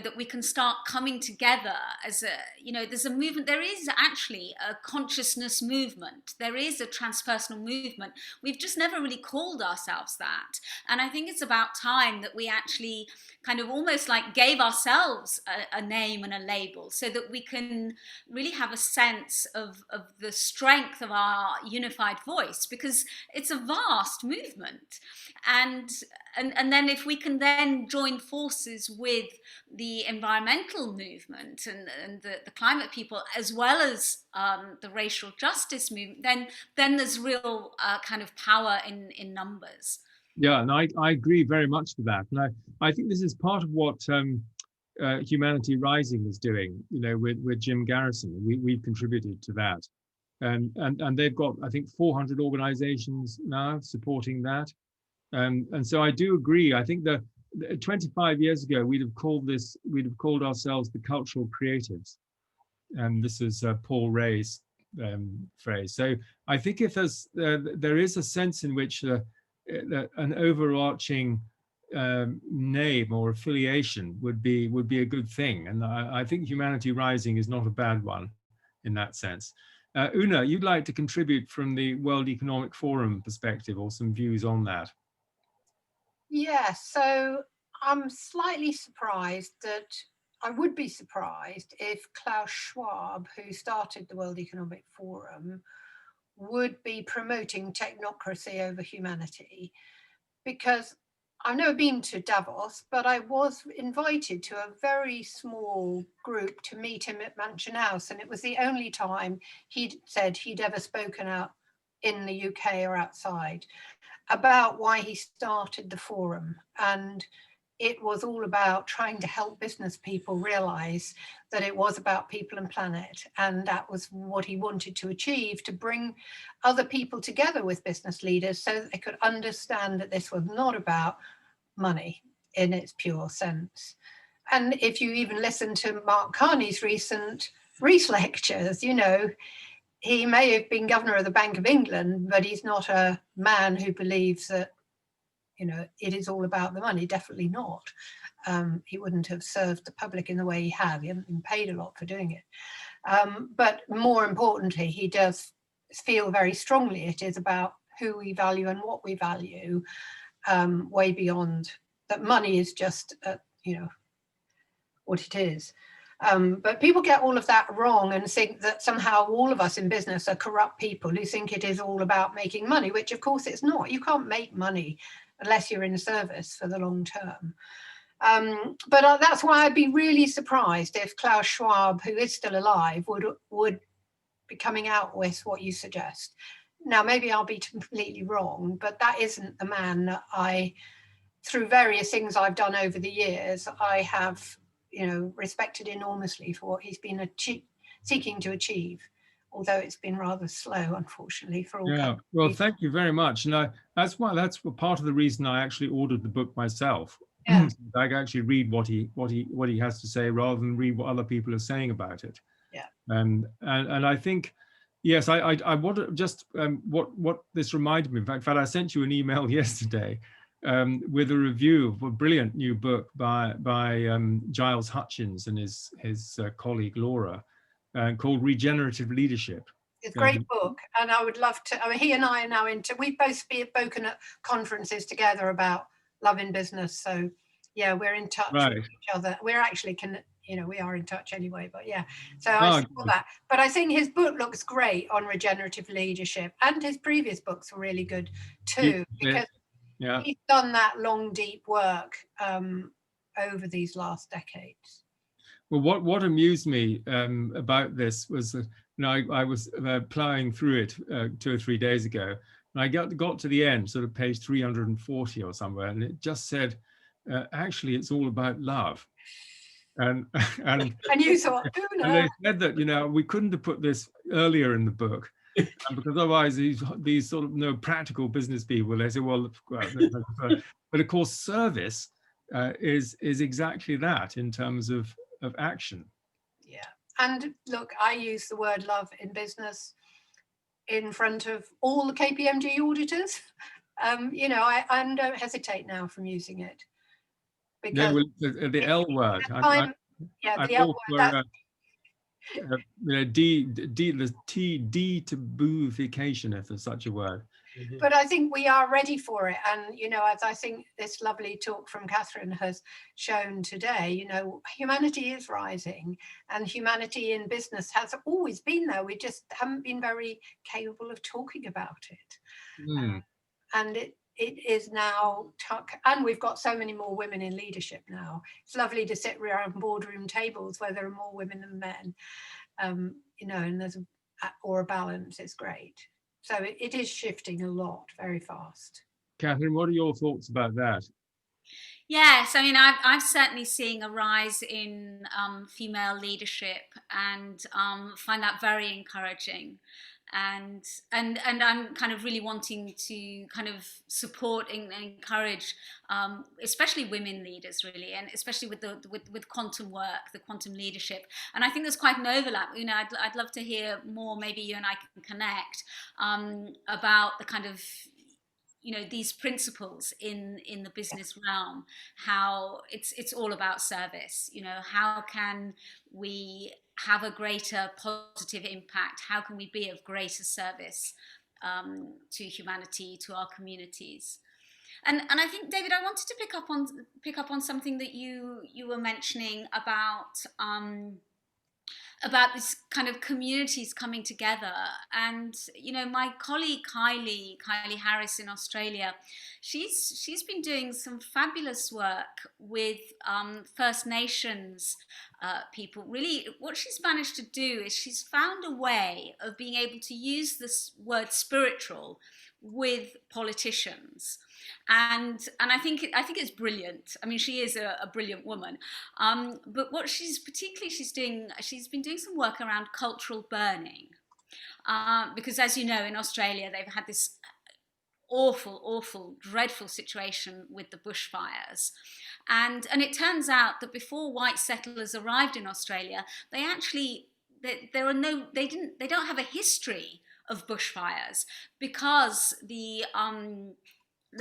that we can start coming together as there's a movement. There is actually a consciousness movement. There is a transpersonal movement. We've just never really called ourselves that. And I think it's about time that we actually kind of almost like gave ourselves a name and a label, so that we can really have a sense of the strength of our unified voice, because it's a vast movement. And then if we can then join forces with the environmental movement and the climate people, as well as the racial justice movement, then there's real kind of power in numbers. Yeah, and I agree very much with that. And I think this is part of what Humanity Rising is doing, with Jim Garrison. We've contributed to that. And they've got, I think, 400 organizations now supporting that. And so I do agree. I think that 25 years ago, we'd have called ourselves the cultural creatives. And this is Paul Ray's phrase. So I think if there is a sense in which an overarching name or affiliation would be a good thing. And I think Humanity Rising is not a bad one in that sense. Una, you'd like to contribute from the World Economic Forum perspective, or some views on that? Yeah, so I'm slightly surprised that I would be surprised if Klaus Schwab, who started the World Economic Forum, would be promoting technocracy over humanity, because I've never been to Davos, but I was invited to a very small group to meet him at Mansion House, and it was the only time he'd said he'd ever spoken out in the UK or outside about why he started the forum. And it was all about trying to help business people realize that it was about people and planet. And that was what he wanted to achieve, to bring other people together with business leaders so that they could understand that this was not about money in its pure sense. And if you even listen to Mark Carney's recent Rees lectures, he may have been governor of the Bank of England, but he's not a man who believes that it is all about the money. Definitely not. He wouldn't have served the public in the way he had. He hadn't been paid a lot for doing it. But more importantly, he does feel very strongly it is about who we value and what we value, way beyond that. Money is just, what it is. But people get all of that wrong and think that somehow all of us in business are corrupt people who think it is all about making money, which of course it's not. You can't make money unless you're in service for the long term. But that's why I'd be really surprised if Klaus Schwab, who is still alive, would be coming out with what you suggest. Now, maybe I'll be completely wrong, but that isn't the man that I through various things I've done over the years, I have, respected enormously for what he's been seeking to achieve, although it's been rather slow, unfortunately, for all Yeah, kinds of well, reasons. thank you very much. And that's part of the reason I actually ordered the book myself. Yeah. I can actually read what he has to say rather than read what other people are saying about it. Yeah. And I think, yes, I want to just what this reminded me. In fact, I sent you an email yesterday with a review of a brilliant new book by Giles Hutchins and his colleague Laura, called Regenerative Leadership. It's a great book, and I would love to. I mean, he and I are now we've both spoken at conferences together about love in business. So, yeah, we're in touch with each other. We're actually we are in touch anyway. But yeah, so I saw that. But I think his book looks great on regenerative leadership, and his previous books were really good too, because he's done that long, deep work over these last decades. Well, what amused me about this was that I was ploughing through it 2 or 3 days ago, and I got to the end, sort of page 340 or somewhere, and it just said, actually, it's all about love. And you thought, and they said that we couldn't have put this earlier in the book, because otherwise these sort of practical business people, they say, well, but of course service is exactly that in terms of action. Yeah, and look, I use the word love in business in front of all the KPMG auditors. I don't hesitate now from using it, because the L word. the L word. Detabooification, if there's such a word. But I think we are ready for it, and as I think this lovely talk from Catherine has shown today, humanity is rising, and humanity in business has always been there. We just haven't been very capable of talking about it, and it is now, and we've got so many more women in leadership now. It's lovely to sit around boardroom tables where there are more women than men, and there's a balance. It's great. So it is shifting a lot, very fast. Catherine, what are your thoughts about that? Yes, I mean, I've certainly seen a rise in female leadership, and find that very encouraging. And I'm kind of really wanting to kind of support and encourage, especially women leaders, really, and especially with quantum work, the quantum leadership. And I think there's quite an overlap. I'd love to hear more. Maybe you and I can connect about the kind of these principles in the business realm, how it's all about service. How can we have a greater positive impact? How can we be of greater service to humanity, to our communities? And I think, David, I wanted to pick up on something that you were mentioning about this kind of communities coming together. And my colleague Kylie Harris in Australia, she's been doing some fabulous work with First Nations people. Really, what she's managed to do is she's found a way of being able to use this word spiritual with politicians. And I think it's brilliant. I mean, she is a brilliant woman. But what she's been doing some work around cultural burning, because, as you know, in Australia they've had this awful, dreadful situation with the bushfires, and it turns out that before white settlers arrived in Australia, they don't have a history of bushfires, because the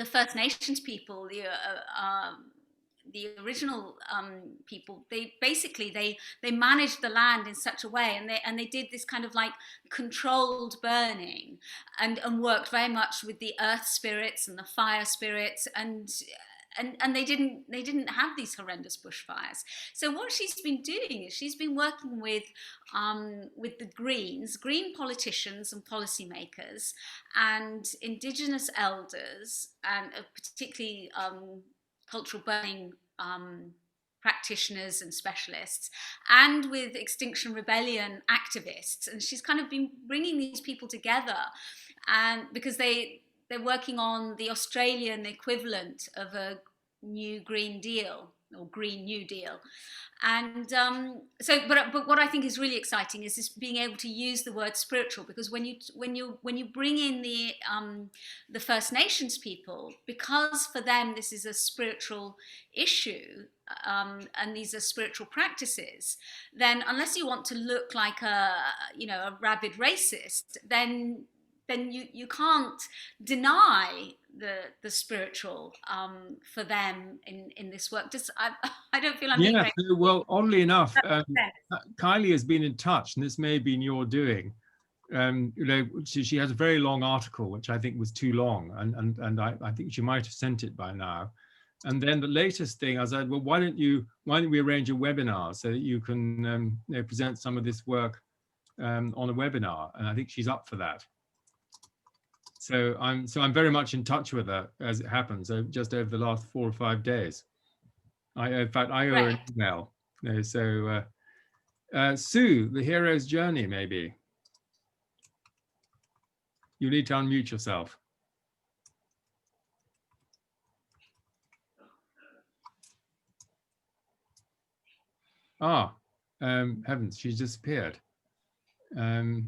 First Nations people, the original people, they managed the land in such a way, and they did this kind of like controlled burning, and worked very much with the earth spirits and the fire spirits, and they didn't have these horrendous bushfires. So what she's been doing is she's been working with the green politicians and policymakers, and Indigenous elders, and particularly cultural burning practitioners and specialists, and with Extinction Rebellion activists. And she's kind of been bringing these people together, and because they're working on the Australian equivalent of a new Green Deal or Green New Deal. And but what I think is really exciting is this being able to use the word spiritual, because when you bring in the First Nations people, because for them this is a spiritual issue, and these are spiritual practices, then unless you want to look like a rabid racist, then you can't deny the spiritual for them in this work. Just I don't feel I'm being Yeah, very so, well, oddly enough, sense. Kylie has been in touch, and this may have been your doing. She has a very long article, which I think was too long, and I think she might have sent it by now. And then the latest thing, I said, well, why don't we arrange a webinar so that you can present some of this work on a webinar? And I think she's up for that. So I'm very much in touch with her as it happens, just over the last 4 or 5 days. In fact, I owe her an email. So Sue, the hero's journey, maybe. You need to unmute yourself. Heavens, she's disappeared. I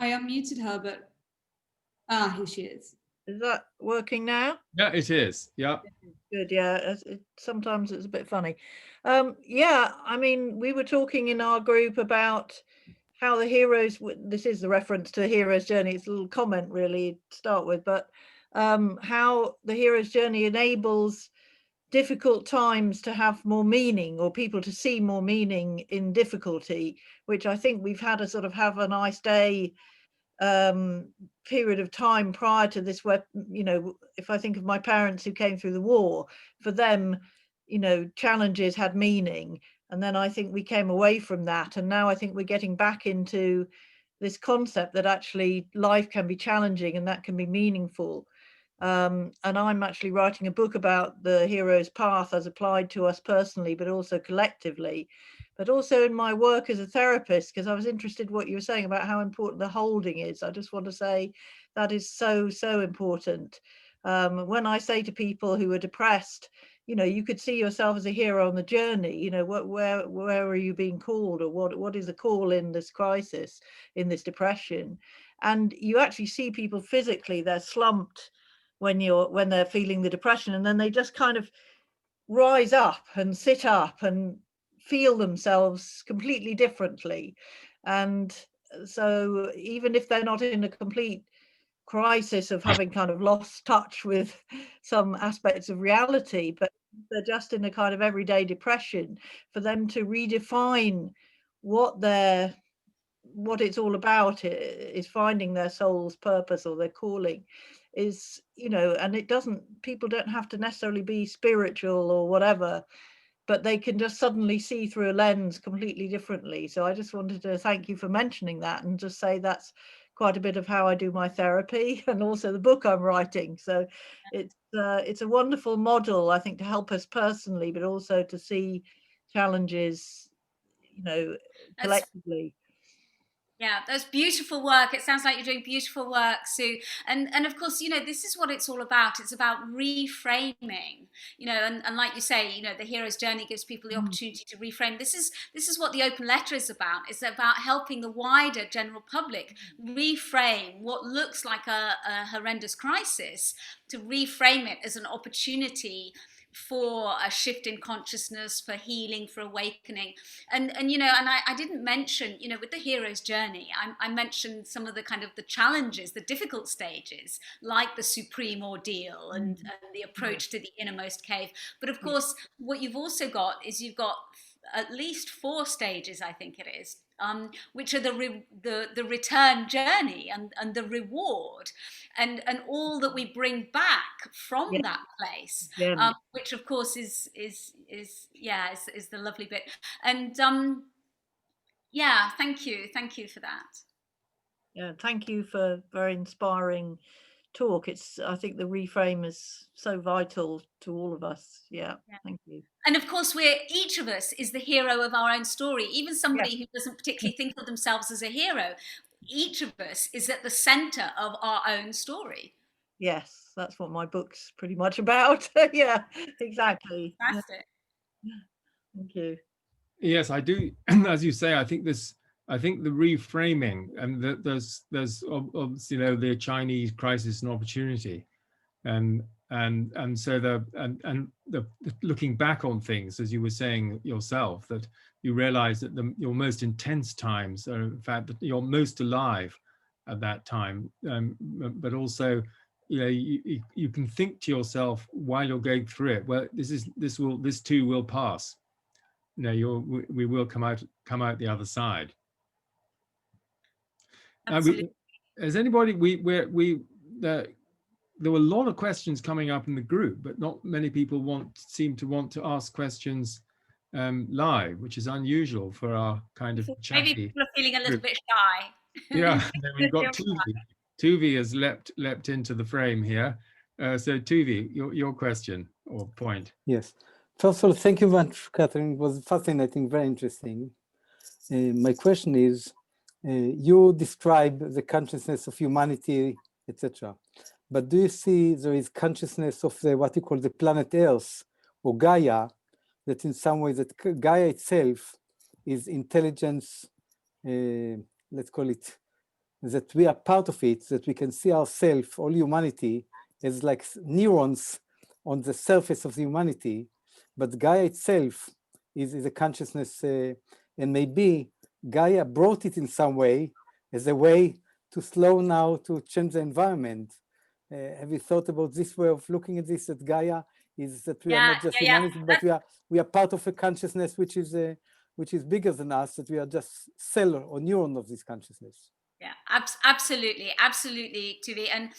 unmuted her, but here she is. Is that working now? Yeah, it is. Yeah. Good. Yeah. Sometimes it's a bit funny. Yeah. I mean, we were talking in our group about how the heroes. This is the reference to the hero's journey. It's a little comment, really, to start with, but how the hero's journey enables difficult times to have more meaning, or people to see more meaning in difficulty, which I think we've had a sort of have a nice day period of time prior to this, where, if I think of my parents who came through the war, for them, challenges had meaning. And then I think we came away from that. And now I think we're getting back into this concept that actually life can be challenging and that can be meaningful. And I'm actually writing a book about the hero's path as applied to us personally, but also collectively, but also in my work as a therapist, because I was interested what you were saying about how important the holding is. I just want to say that is so, so important. When I say to people who are depressed, you could see yourself as a hero on the journey, where are you being called, or what is the call in this crisis, in this depression? And you actually see people physically, they're slumped when they're feeling the depression, and then they just kind of rise up and sit up and feel themselves completely differently. And so even if they're not in a complete crisis of having kind of lost touch with some aspects of reality, but they're just in a kind of everyday depression, for them to redefine what it's all about is finding their soul's purpose or their calling is, and people don't have to necessarily be spiritual or whatever, but they can just suddenly see through a lens completely differently. So I just wanted to thank you for mentioning that, and just say that's quite a bit of how I do my therapy, and also the book I'm writing. So it's a wonderful model, I think, to help us personally, but also to see challenges, collectively. Yeah, that's beautiful work. It sounds like you're doing beautiful work, Sue. And of course, this is what it's all about. It's about reframing, and like you say, the hero's journey gives people the opportunity to reframe. This is what the open letter is about. It's about helping the wider general public reframe what looks like a horrendous crisis, to reframe it as an opportunity for a shift in consciousness, for healing, for awakening. And I didn't mention, with the hero's journey, I mentioned some of the kind of the challenges, the difficult stages, like the supreme ordeal and the approach to the innermost cave. But of course, what you've also got is you've got at least 4 stages, I think it is, which are the return journey and the reward, and all that we bring back from that place, which of course is the lovely bit. And thank you for that. Yeah, thank you for very inspiring talk. I think the reframe is so vital to all of us. Yeah. Thank you. And of course, each of us is the hero of our own story. Even somebody who doesn't particularly think of themselves as a hero, each of us is at the center of our own story. Yes, that's what my book's pretty much about. Yeah, exactly. Yeah, Fantastic. thank you. Yes, I do. As you say, I think the reframing, and there's obviously, the Chinese crisis and opportunity, and so the looking back on things, as you were saying yourself, that you realize that your most intense times are in fact that you're most alive at that time, but also you can think to yourself while you're going through it, well, this too will pass. We will come out the other side. Absolutely. Has anybody, there were a lot of questions coming up in the group, but not many people seem to want to ask questions live, which is unusual for our kind of Maybe chatty people are feeling a little group. bit shy. Yeah, then we've got Tuvi. Tuvi has leapt into the frame here. So Tuvi, your question or point. Yes. First of all, thank you very much, Catherine. It was fascinating, very interesting. My question is, you describe the consciousness of humanity, etc. But do you see there is consciousness of what you call the planet Earth or Gaia, that in some way that Gaia itself is intelligence, let's call it, that we are part of it, that we can see ourselves, all humanity, as like neurons on the surface of the humanity, but Gaia itself is a consciousness, and maybe Gaia brought it in some way as a way to slow now, to change the environment. Have you thought about this way of looking at this, that Gaia is that we are not just humanity, but we are part of a consciousness which is bigger than us, that we are just cell or neuron of this consciousness? Yeah, absolutely, Tuvi, and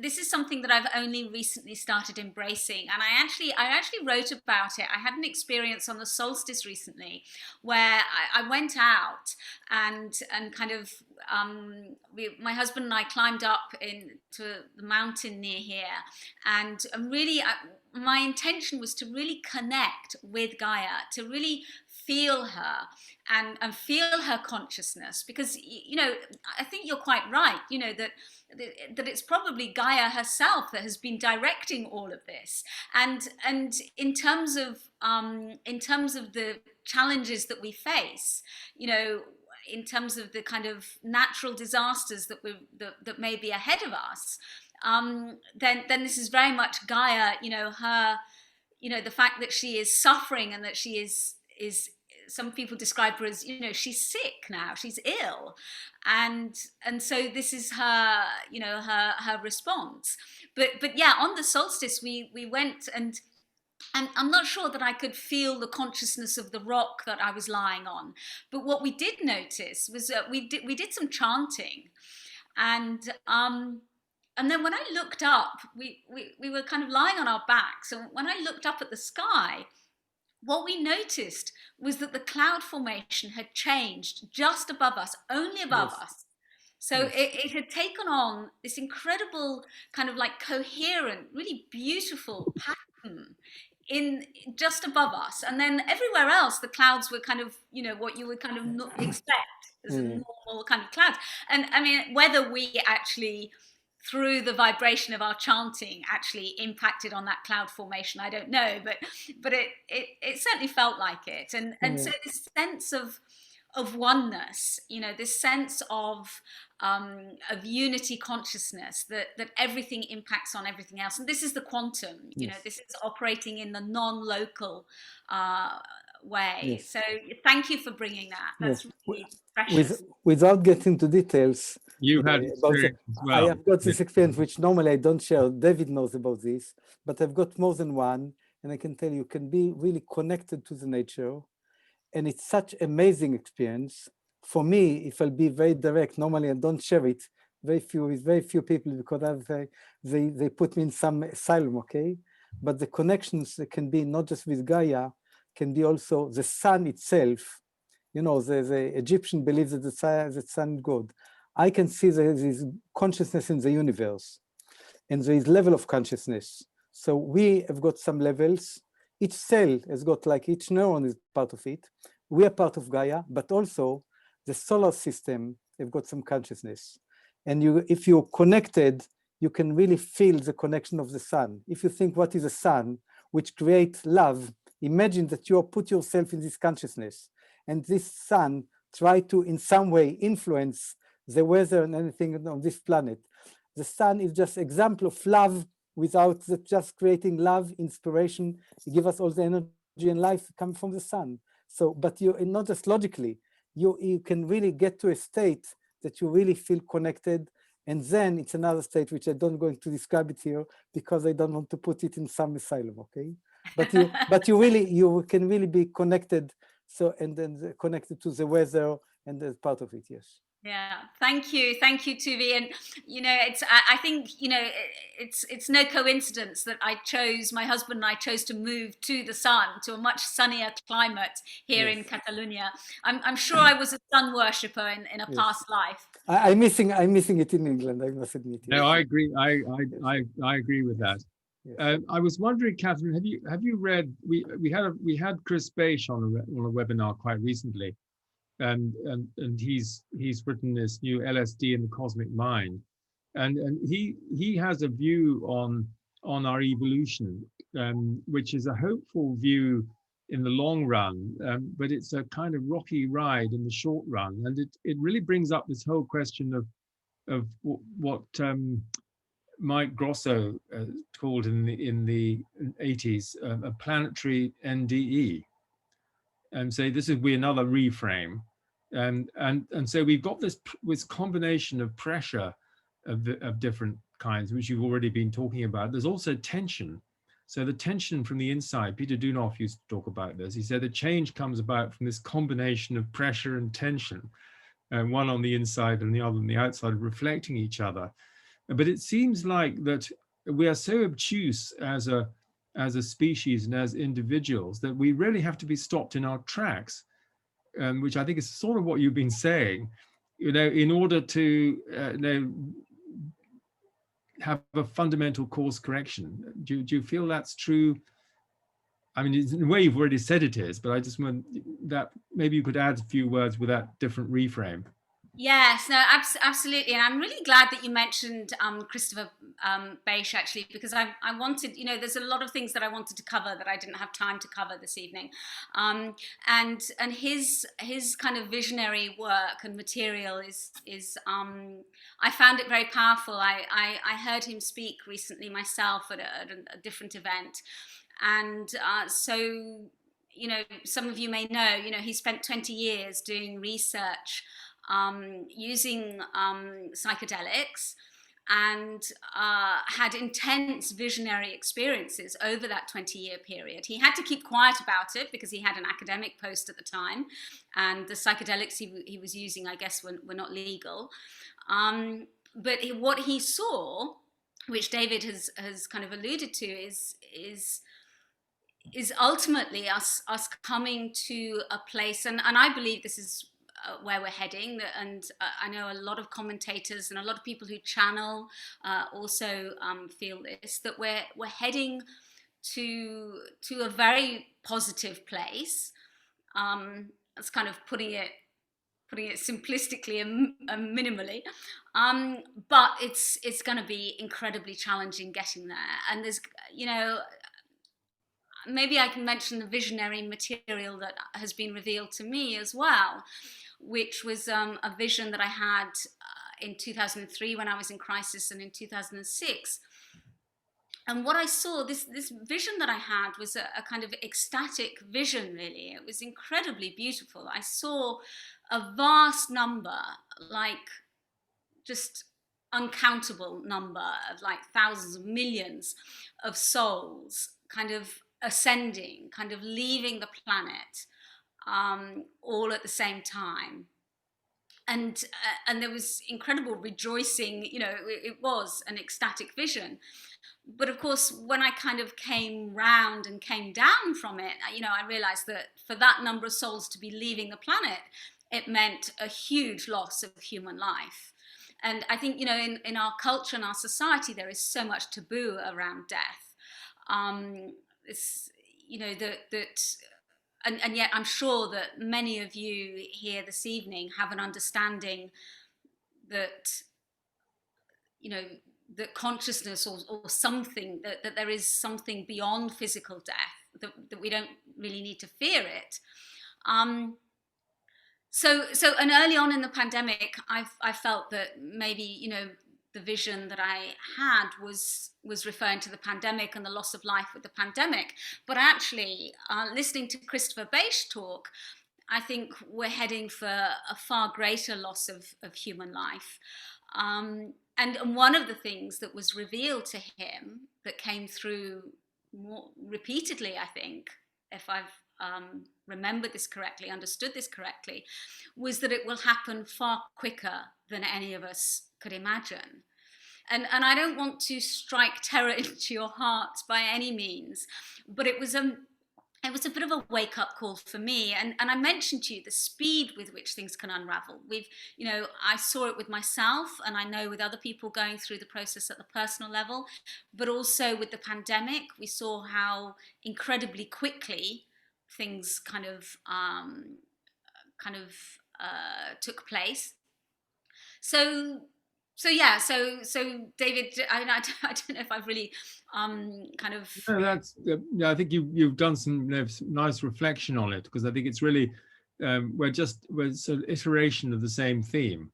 this is something that I've only recently started embracing, and I actually wrote about it. I had an experience on the solstice recently, where I went out and kind of my husband and I climbed up into the mountain near here, and really my intention was to really connect with Gaia, to really feel her and feel her consciousness, because I think you're quite right, that it's probably Gaia herself that has been directing all of this, and in terms of the challenges that we face, in terms of the kind of natural disasters that may be ahead of us, then this is very much Gaia, her, the fact that she is suffering and that she is some people describe her as, she's sick now, she's ill, and so this is her, her response. But yeah, on the solstice we went, and I'm not sure that I could feel the consciousness of the rock that I was lying on, but what we did notice was that we did some chanting, and then when I looked up, we were kind of lying on our backs, and when I looked up at the sky, what we noticed was that the cloud formation had changed just above us, only above us. So it had taken on this incredible kind of like coherent, really beautiful pattern in just above us, and then everywhere else the clouds were kind of, what you would kind of not expect as a normal kind of cloud. And I mean, whether we actually, through the vibration of our chanting, actually impacted on that cloud formation, I don't know, but it certainly felt like it. And so this sense of oneness, this sense of unity consciousness, that everything impacts on everything else, and this is the quantum. This is operating in the non-local way. So thank you for bringing that. That's really precious. Without getting into details, You had experience as well. I have got this experience, which normally I don't share. David knows about this, but I've got more than one, and I can tell you can be really connected to the nature, and it's such amazing experience. For me, if I'll be very direct, normally I don't share it. With very few people, because they put me in some asylum, okay? But the connections that can be not just with Gaia, can be also the sun itself. The Egyptian believes that the sun is God. I can see there is consciousness in the universe, and there is level of consciousness. So we have got some levels. Each cell has got, like, each neuron is part of it. We are part of Gaia, but also the solar system have got some consciousness. And if you're connected, you can really feel the connection of the sun. If you think what is a sun, which creates love, imagine that you put yourself in this consciousness, and this sun try to in some way influence the weather and anything on this planet. The sun is just example of love without just creating love, inspiration. It gives us all the energy and life come from the sun. So, but you not just logically, you can really get to a state that you really feel connected. And then it's another state which I don't going to describe it here because I don't want to put it in some asylum, okay? But you can really be connected. So, and then connected to the weather, and as part of it, yes. Yeah, thank you, Tuvi. And I think it's no coincidence that my husband and I chose to move to the sun, to a much sunnier climate here in Catalonia. I'm sure I was a sun worshipper in a past life. I'm missing it in England, I must admit. No, I agree. I agree with that. Yes. I was wondering, Catherine, have you read? We had Chris Beisch on a webinar quite recently. And he's written this new LSD in the Cosmic Mind, and he has a view on our evolution, which is a hopeful view in the long run, but it's a kind of rocky ride in the short run, and it really brings up this whole question of what Mike Grosso called in the 80s a planetary NDE. And say this is another reframe, and so we've got this combination of pressure of different kinds, which you've already been talking about. There's also tension. So the tension from the inside, Peter Dunoff used to talk about this. He said the change comes about from this combination of pressure and tension, and one on the inside and the other on the outside, reflecting each other. But it seems like that we are so obtuse as a species and as individuals that we really have to be stopped in our tracks, which I think is sort of what you've been saying, in order to have a fundamental course correction. Do you feel that's true? I mean, in a way you've already said it is, but I just want that maybe you could add a few words with that different reframe. Yes, no, absolutely. And I'm really glad that you mentioned Christopher Beisch, actually, because I wanted, there's a lot of things that I wanted to cover that I didn't have time to cover this evening. And his kind of visionary work and material is I found it very powerful. I heard him speak recently myself at a different event. And so, some of you may know, he spent 20 years doing research using psychedelics, and had intense visionary experiences over that 20-year period. He had to keep quiet about it because he had an academic post at the time, and the psychedelics he was using, I guess, were not legal. But what he saw, which David has kind of alluded to, is ultimately us coming to a place, and I believe this is where we're heading, and I know a lot of commentators and a lot of people who channel also feel this, that we're heading to a very positive place. That's kind of putting it simplistically and minimally, but it's going to be incredibly challenging getting there. And there's, maybe I can mention the visionary material that has been revealed to me as well, which was a vision that I had in 2003 when I was in crisis, and in 2006. And what I saw, this vision that I had was a kind of ecstatic vision, really. It was incredibly beautiful. I saw a vast number, like just uncountable number of like thousands of millions of souls kind of ascending, kind of leaving the planet, all at the same time. And there was incredible rejoicing, it was an ecstatic vision. But of course, when I kind of came round and came down from it, I realized that for that number of souls to be leaving the planet, it meant a huge loss of human life. And I think, in our culture and our society, there is so much taboo around death. And yet I'm sure that many of you here this evening have an understanding that you know, that consciousness or something, that there is something beyond physical death, that we don't really need to fear it. So and early on in the pandemic, I felt that maybe, you know, the vision that I had was referring to the pandemic and the loss of life with the pandemic. But actually, listening to Christopher Bache talk, I think we're heading for a far greater loss of human life. And one of the things that was revealed to him, that came through more repeatedly, I think, if I've remembered this correctly, understood this correctly, was that it will happen far quicker than any of us could imagine. And I don't want to strike terror into your hearts by any means, but it was a bit of a wake-up call for me. And I mentioned to you the speed with which things can unravel. You know, I saw it with myself, and I know with other people going through the process at the personal level, but also with the pandemic, we saw how incredibly quickly things kind of took place. So David, I don't know if I've really kind of. No, that's yeah. I think you've done some nice reflection on it, because I think it's really we're sort of iteration of the same theme.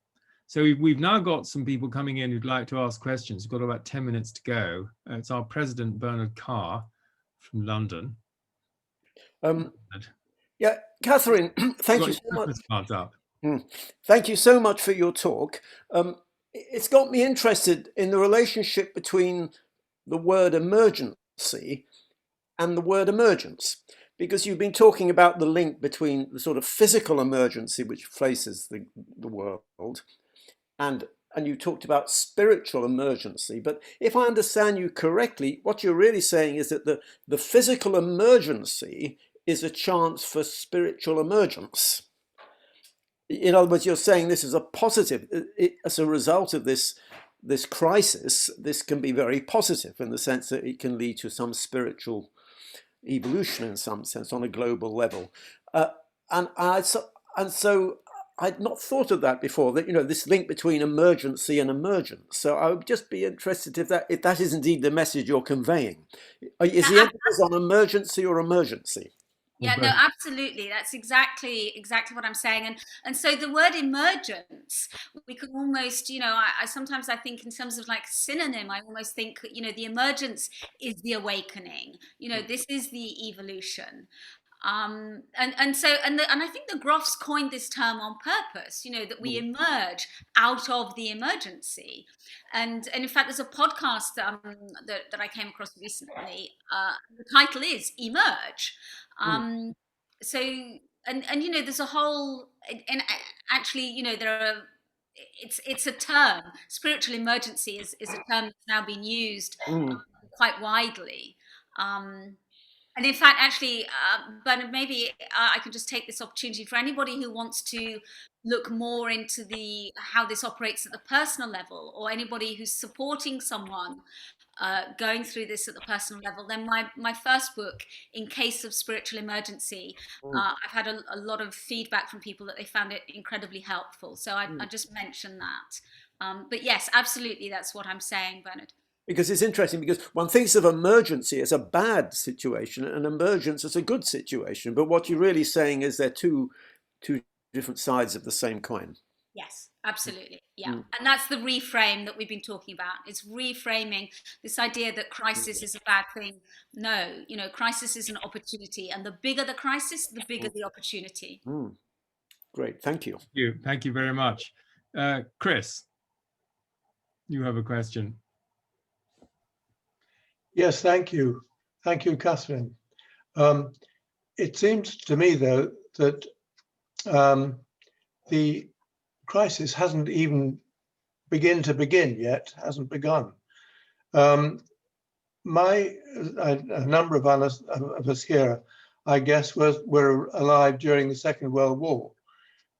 So we've now got some people coming in who'd like to ask questions. We've got about 10 minutes to go. It's our president, Bernard Carr from London. Yeah, Catherine, thank you so much. Thank you so much for your talk. It's got me interested in the relationship between the word emergency and the word emergence, because you've been talking about the link between the sort of physical emergency which faces the world, and you talked about spiritual emergency. But if I understand you correctly, what you're really saying is that the physical emergency is a chance for spiritual emergence. In other words, you're saying this is a positive. As a result of this crisis, this can be very positive in the sense that it can lead to some spiritual evolution in some sense on a global level. So I'd not thought of that before, that, you know, this link between emergency and emergence. So I would just be interested if that is indeed the message you're conveying. Is the emphasis on emergency or emergency? Yeah, no, absolutely. That's exactly what I'm saying. And so the word emergence, we can almost, you know, I sometimes I think in terms of like synonym, I almost think, you know, the emergence is the awakening. You know, this is the evolution. And I think the Groffs coined this term on purpose, you know, that we emerge out of the emergency. And in fact, there's a podcast that I came across recently. The title is Emerge. So you know, there's a whole, and actually, you know, it's a term. Spiritual emergency is a term that's now been used quite widely. And in fact, actually, Bernard, maybe I could just take this opportunity for anybody who wants to look more into how this operates at the personal level, or anybody who's supporting someone going through this at the personal level. Then my first book, In Case of Spiritual Emergency, I've had a lot of feedback from people that they found it incredibly helpful. So I just mentioned that. But yes, absolutely, that's what I'm saying, Bernard. Because it's interesting, because one thinks of emergency as a bad situation and emergence as a good situation. But what you're really saying is they're two different sides of the same coin. Yes, absolutely. Yeah. And that's the reframe that we've been talking about. It's reframing this idea that crisis is a bad thing. No, you know, crisis is an opportunity. And the bigger the crisis, the bigger the opportunity. Great. Thank you. Thank you very much. Chris, you have a question. Yes, thank you. Thank you, Catherine. It seems to me, though, that the crisis hasn't even begin yet, hasn't begun. A number of us here, I guess, were alive during the Second World War.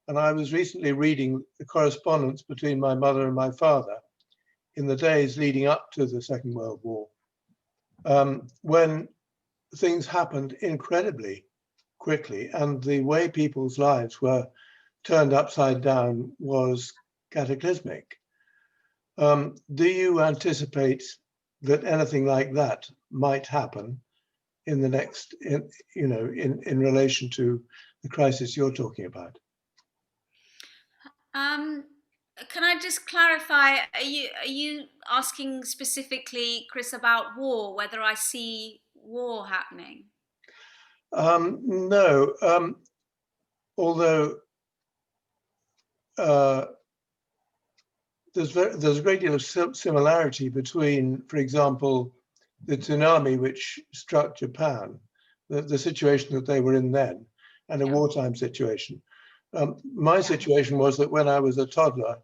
And I was recently reading the correspondence between my mother and my father in the days leading up to the Second World War, when things happened incredibly quickly, and the way people's lives were turned upside down was cataclysmic. Do you anticipate that anything like that might happen in the next, in relation to the crisis you're talking about? Can I just clarify? Are you asking specifically, Chris, about war? Whether I see war happening? No, although there's a great deal of similarity between, for example, the tsunami which struck Japan, the situation that they were in then, and a wartime situation. My situation was that when I was a toddler,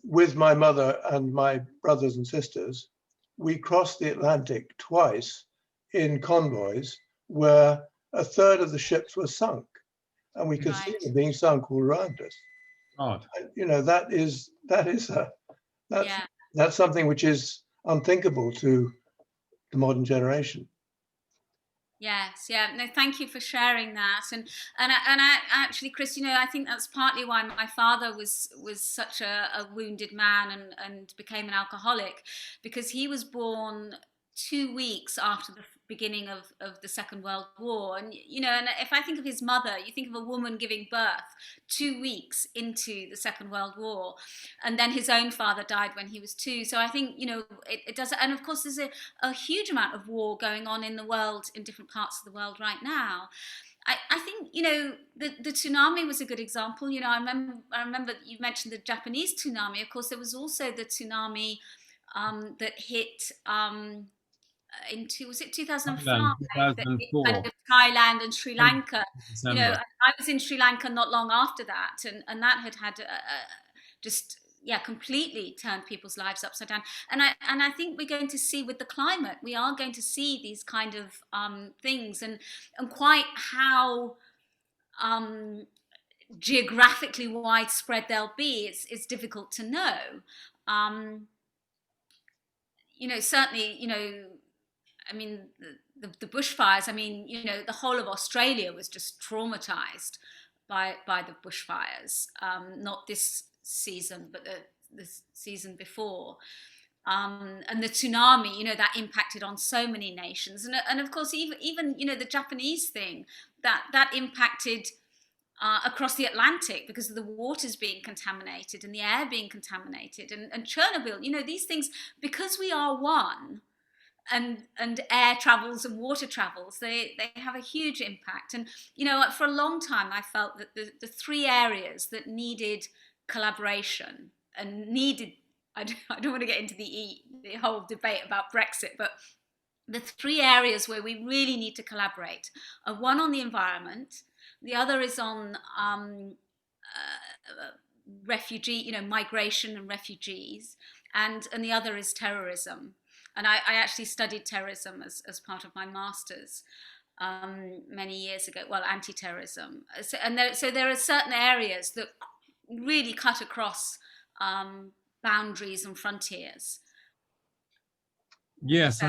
with my mother and my brothers and sisters, we crossed the Atlantic twice in convoys where a third of the ships were sunk, and we could see them being sunk all around us. God. And, that's something which is unthinkable to the modern generation. Yes, yeah. No, thank you for sharing that. And I actually, Chris, I think that's partly why my father was such a wounded man and became an alcoholic, because he was born 2 weeks after the beginning of the Second World War. And, and if I think of his mother, you think of a woman giving birth 2 weeks into the Second World War. And then his own father died when he was 2. So I think, it does. And of course, there's a huge amount of war going on in the world, in different parts of the world right now. I think, the tsunami was a good example. I remember you mentioned the Japanese tsunami. Of course, there was also the tsunami that hit was it 2005? That hit kind of Thailand and Sri Lanka. I was in Sri Lanka not long after that, and that had completely turned people's lives upside down. And I think we're going to see with the climate, we are going to see these kind of things, and quite how geographically widespread they'll be. It's difficult to know. Certainly, I mean, the bushfires, the whole of Australia was just traumatized by the bushfires, not this season, but the season before. And the tsunami, that impacted on so many nations. And of course, even the Japanese thing, that impacted across the Atlantic because of the waters being contaminated and the air being contaminated. And Chernobyl, these things, because we are one, and air travels and water travels, they have a huge impact. And for a long time I felt that the 3 areas that needed collaboration and needed, I don't want to get into the whole debate about Brexit, but the 3 areas where we really need to collaborate are: one on the environment, the other is on refugee, migration and refugees, and the other is terrorism. And I actually studied terrorism as part of my master's many years ago. Well, anti-terrorism. So there are certain areas that really cut across boundaries and frontiers. Yes,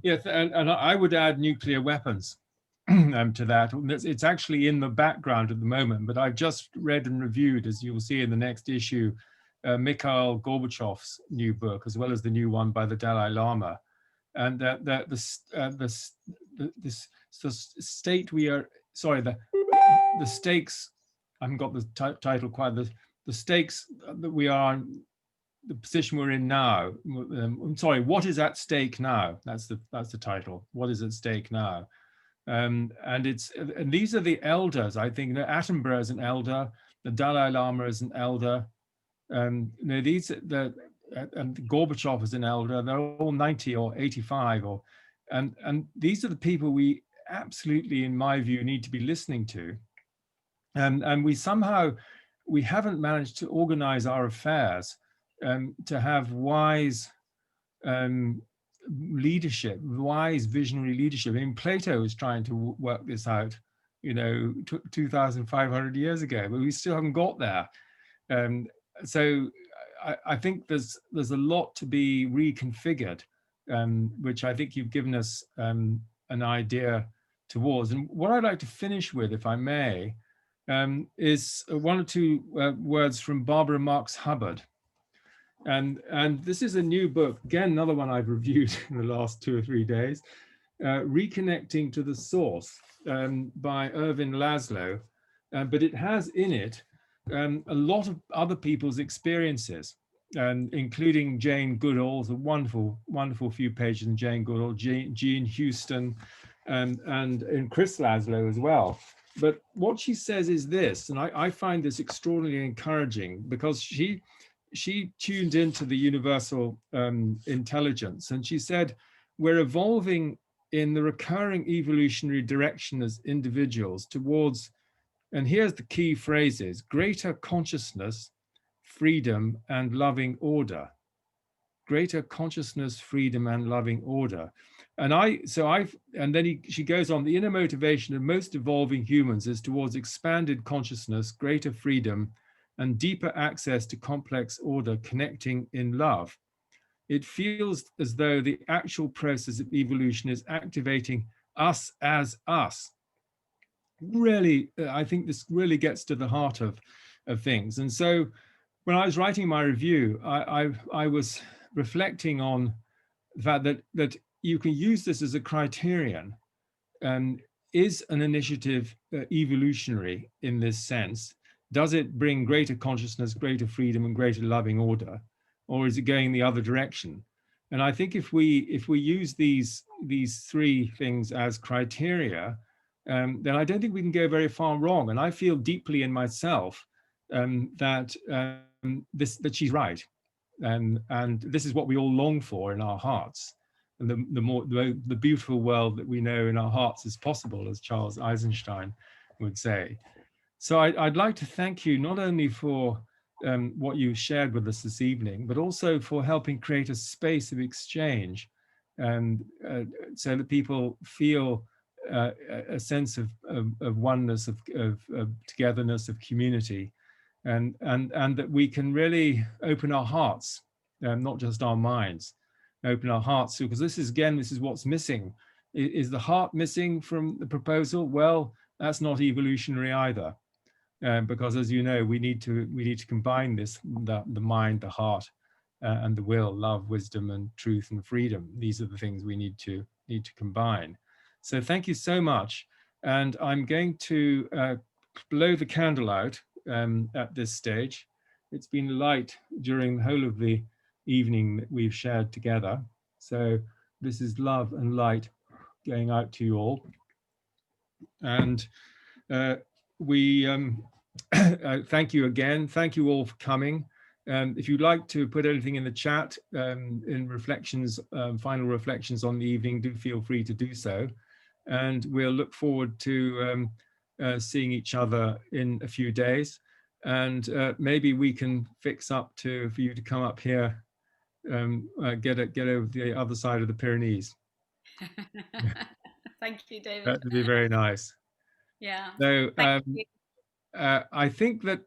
yes, and I would add nuclear weapons to that. It's actually in the background at the moment, but I've just read and reviewed, as you will see in the next issue, Mikhail Gorbachev's new book, as well as the new one by the Dalai Lama, and the state we are. Sorry, the stakes. I haven't got the title quite. The stakes that we are. The position we're in now. I'm sorry. What is at stake now? That's the title. What is at stake now? And these are the elders. I think Attenborough is an elder. The Dalai Lama is an elder. And Gorbachev is an elder. They're all 90 or 85, and these are the people we absolutely, in my view, need to be listening to. And we haven't managed to organize our affairs to have wise leadership, wise visionary leadership. I mean, Plato was trying to work this out, 2,500 years ago, but we still haven't got there. So I think there's a lot to be reconfigured, which I think you've given us an idea towards. And what I'd like to finish with, if I may, is 1 or 2 words from Barbara Marx Hubbard, And this is a new book, again, another one I've reviewed in the last 2 or 3 days, Reconnecting to the Source, by Ervin Laszlo. But it has in it a lot of other people's experiences, including Jane Goodall's, a wonderful, wonderful few pages in Jane Goodall, Jean Houston, and Chris Laszlo as well. But what she says is this, and I find this extraordinarily encouraging, because she tuned into the universal intelligence, and she said, we're evolving in the recurring evolutionary direction as individuals towards, and here's the key phrases, greater consciousness, freedom, and loving order. Greater consciousness, freedom, and loving order. And then she goes on, the inner motivation of most evolving humans is towards expanded consciousness, greater freedom, and deeper access to complex order, connecting in love. It feels as though the actual process of evolution is activating us as us. Really, I think this really gets to the heart of things. And so when I was writing my review, I was reflecting on the fact that you can use this as a criterion. Is an initiative evolutionary in this sense? Does it bring greater consciousness, greater freedom, and greater loving order, or is it going the other direction? And I think if we use these 3 things as criteria, then I don't think we can go very far wrong. And I feel deeply in myself that she's right, and this is what we all long for in our hearts. And the beautiful world that we know in our hearts is possible, as Charles Eisenstein would say. So I'd like to thank you not only for what you shared with us this evening, but also for helping create a space of exchange, so that people feel a sense of oneness, of togetherness, of community, and that we can really open our hearts, not just our minds. Open our hearts, because this is what's missing. Is the heart missing from the proposal? Well, that's not evolutionary either, because, as you know, we need to combine the mind, the heart, and the will, love, wisdom, and truth and freedom. These are the things we need to combine. So thank you so much, and I'm going to blow the candle out at this stage. It's been light during the whole of the evening that we've shared together. So this is love and light going out to you all. And we thank you again. Thank you all for coming. If you'd like to put anything in the chat in reflections, final reflections on the evening, do feel free to do so. And we'll look forward to seeing each other in a few days. And maybe we can fix up for you to come up here, get over the other side of the Pyrenees. Thank you, David. That would be very nice. Yeah. So I think that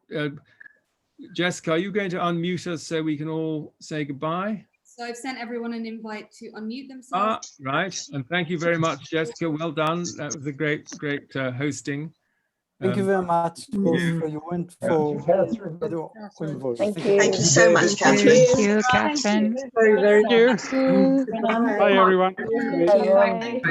Jessica, are you going to unmute us so we can all say goodbye? So I've sent everyone an invite to unmute themselves. Right. And thank you very much, Jessica. Well done. That was a great hosting. Thank you very much for your wonderful involved. Thank you so much, Catherine. Thank you, Catherine. Very, very good. Bye, everyone. Bye.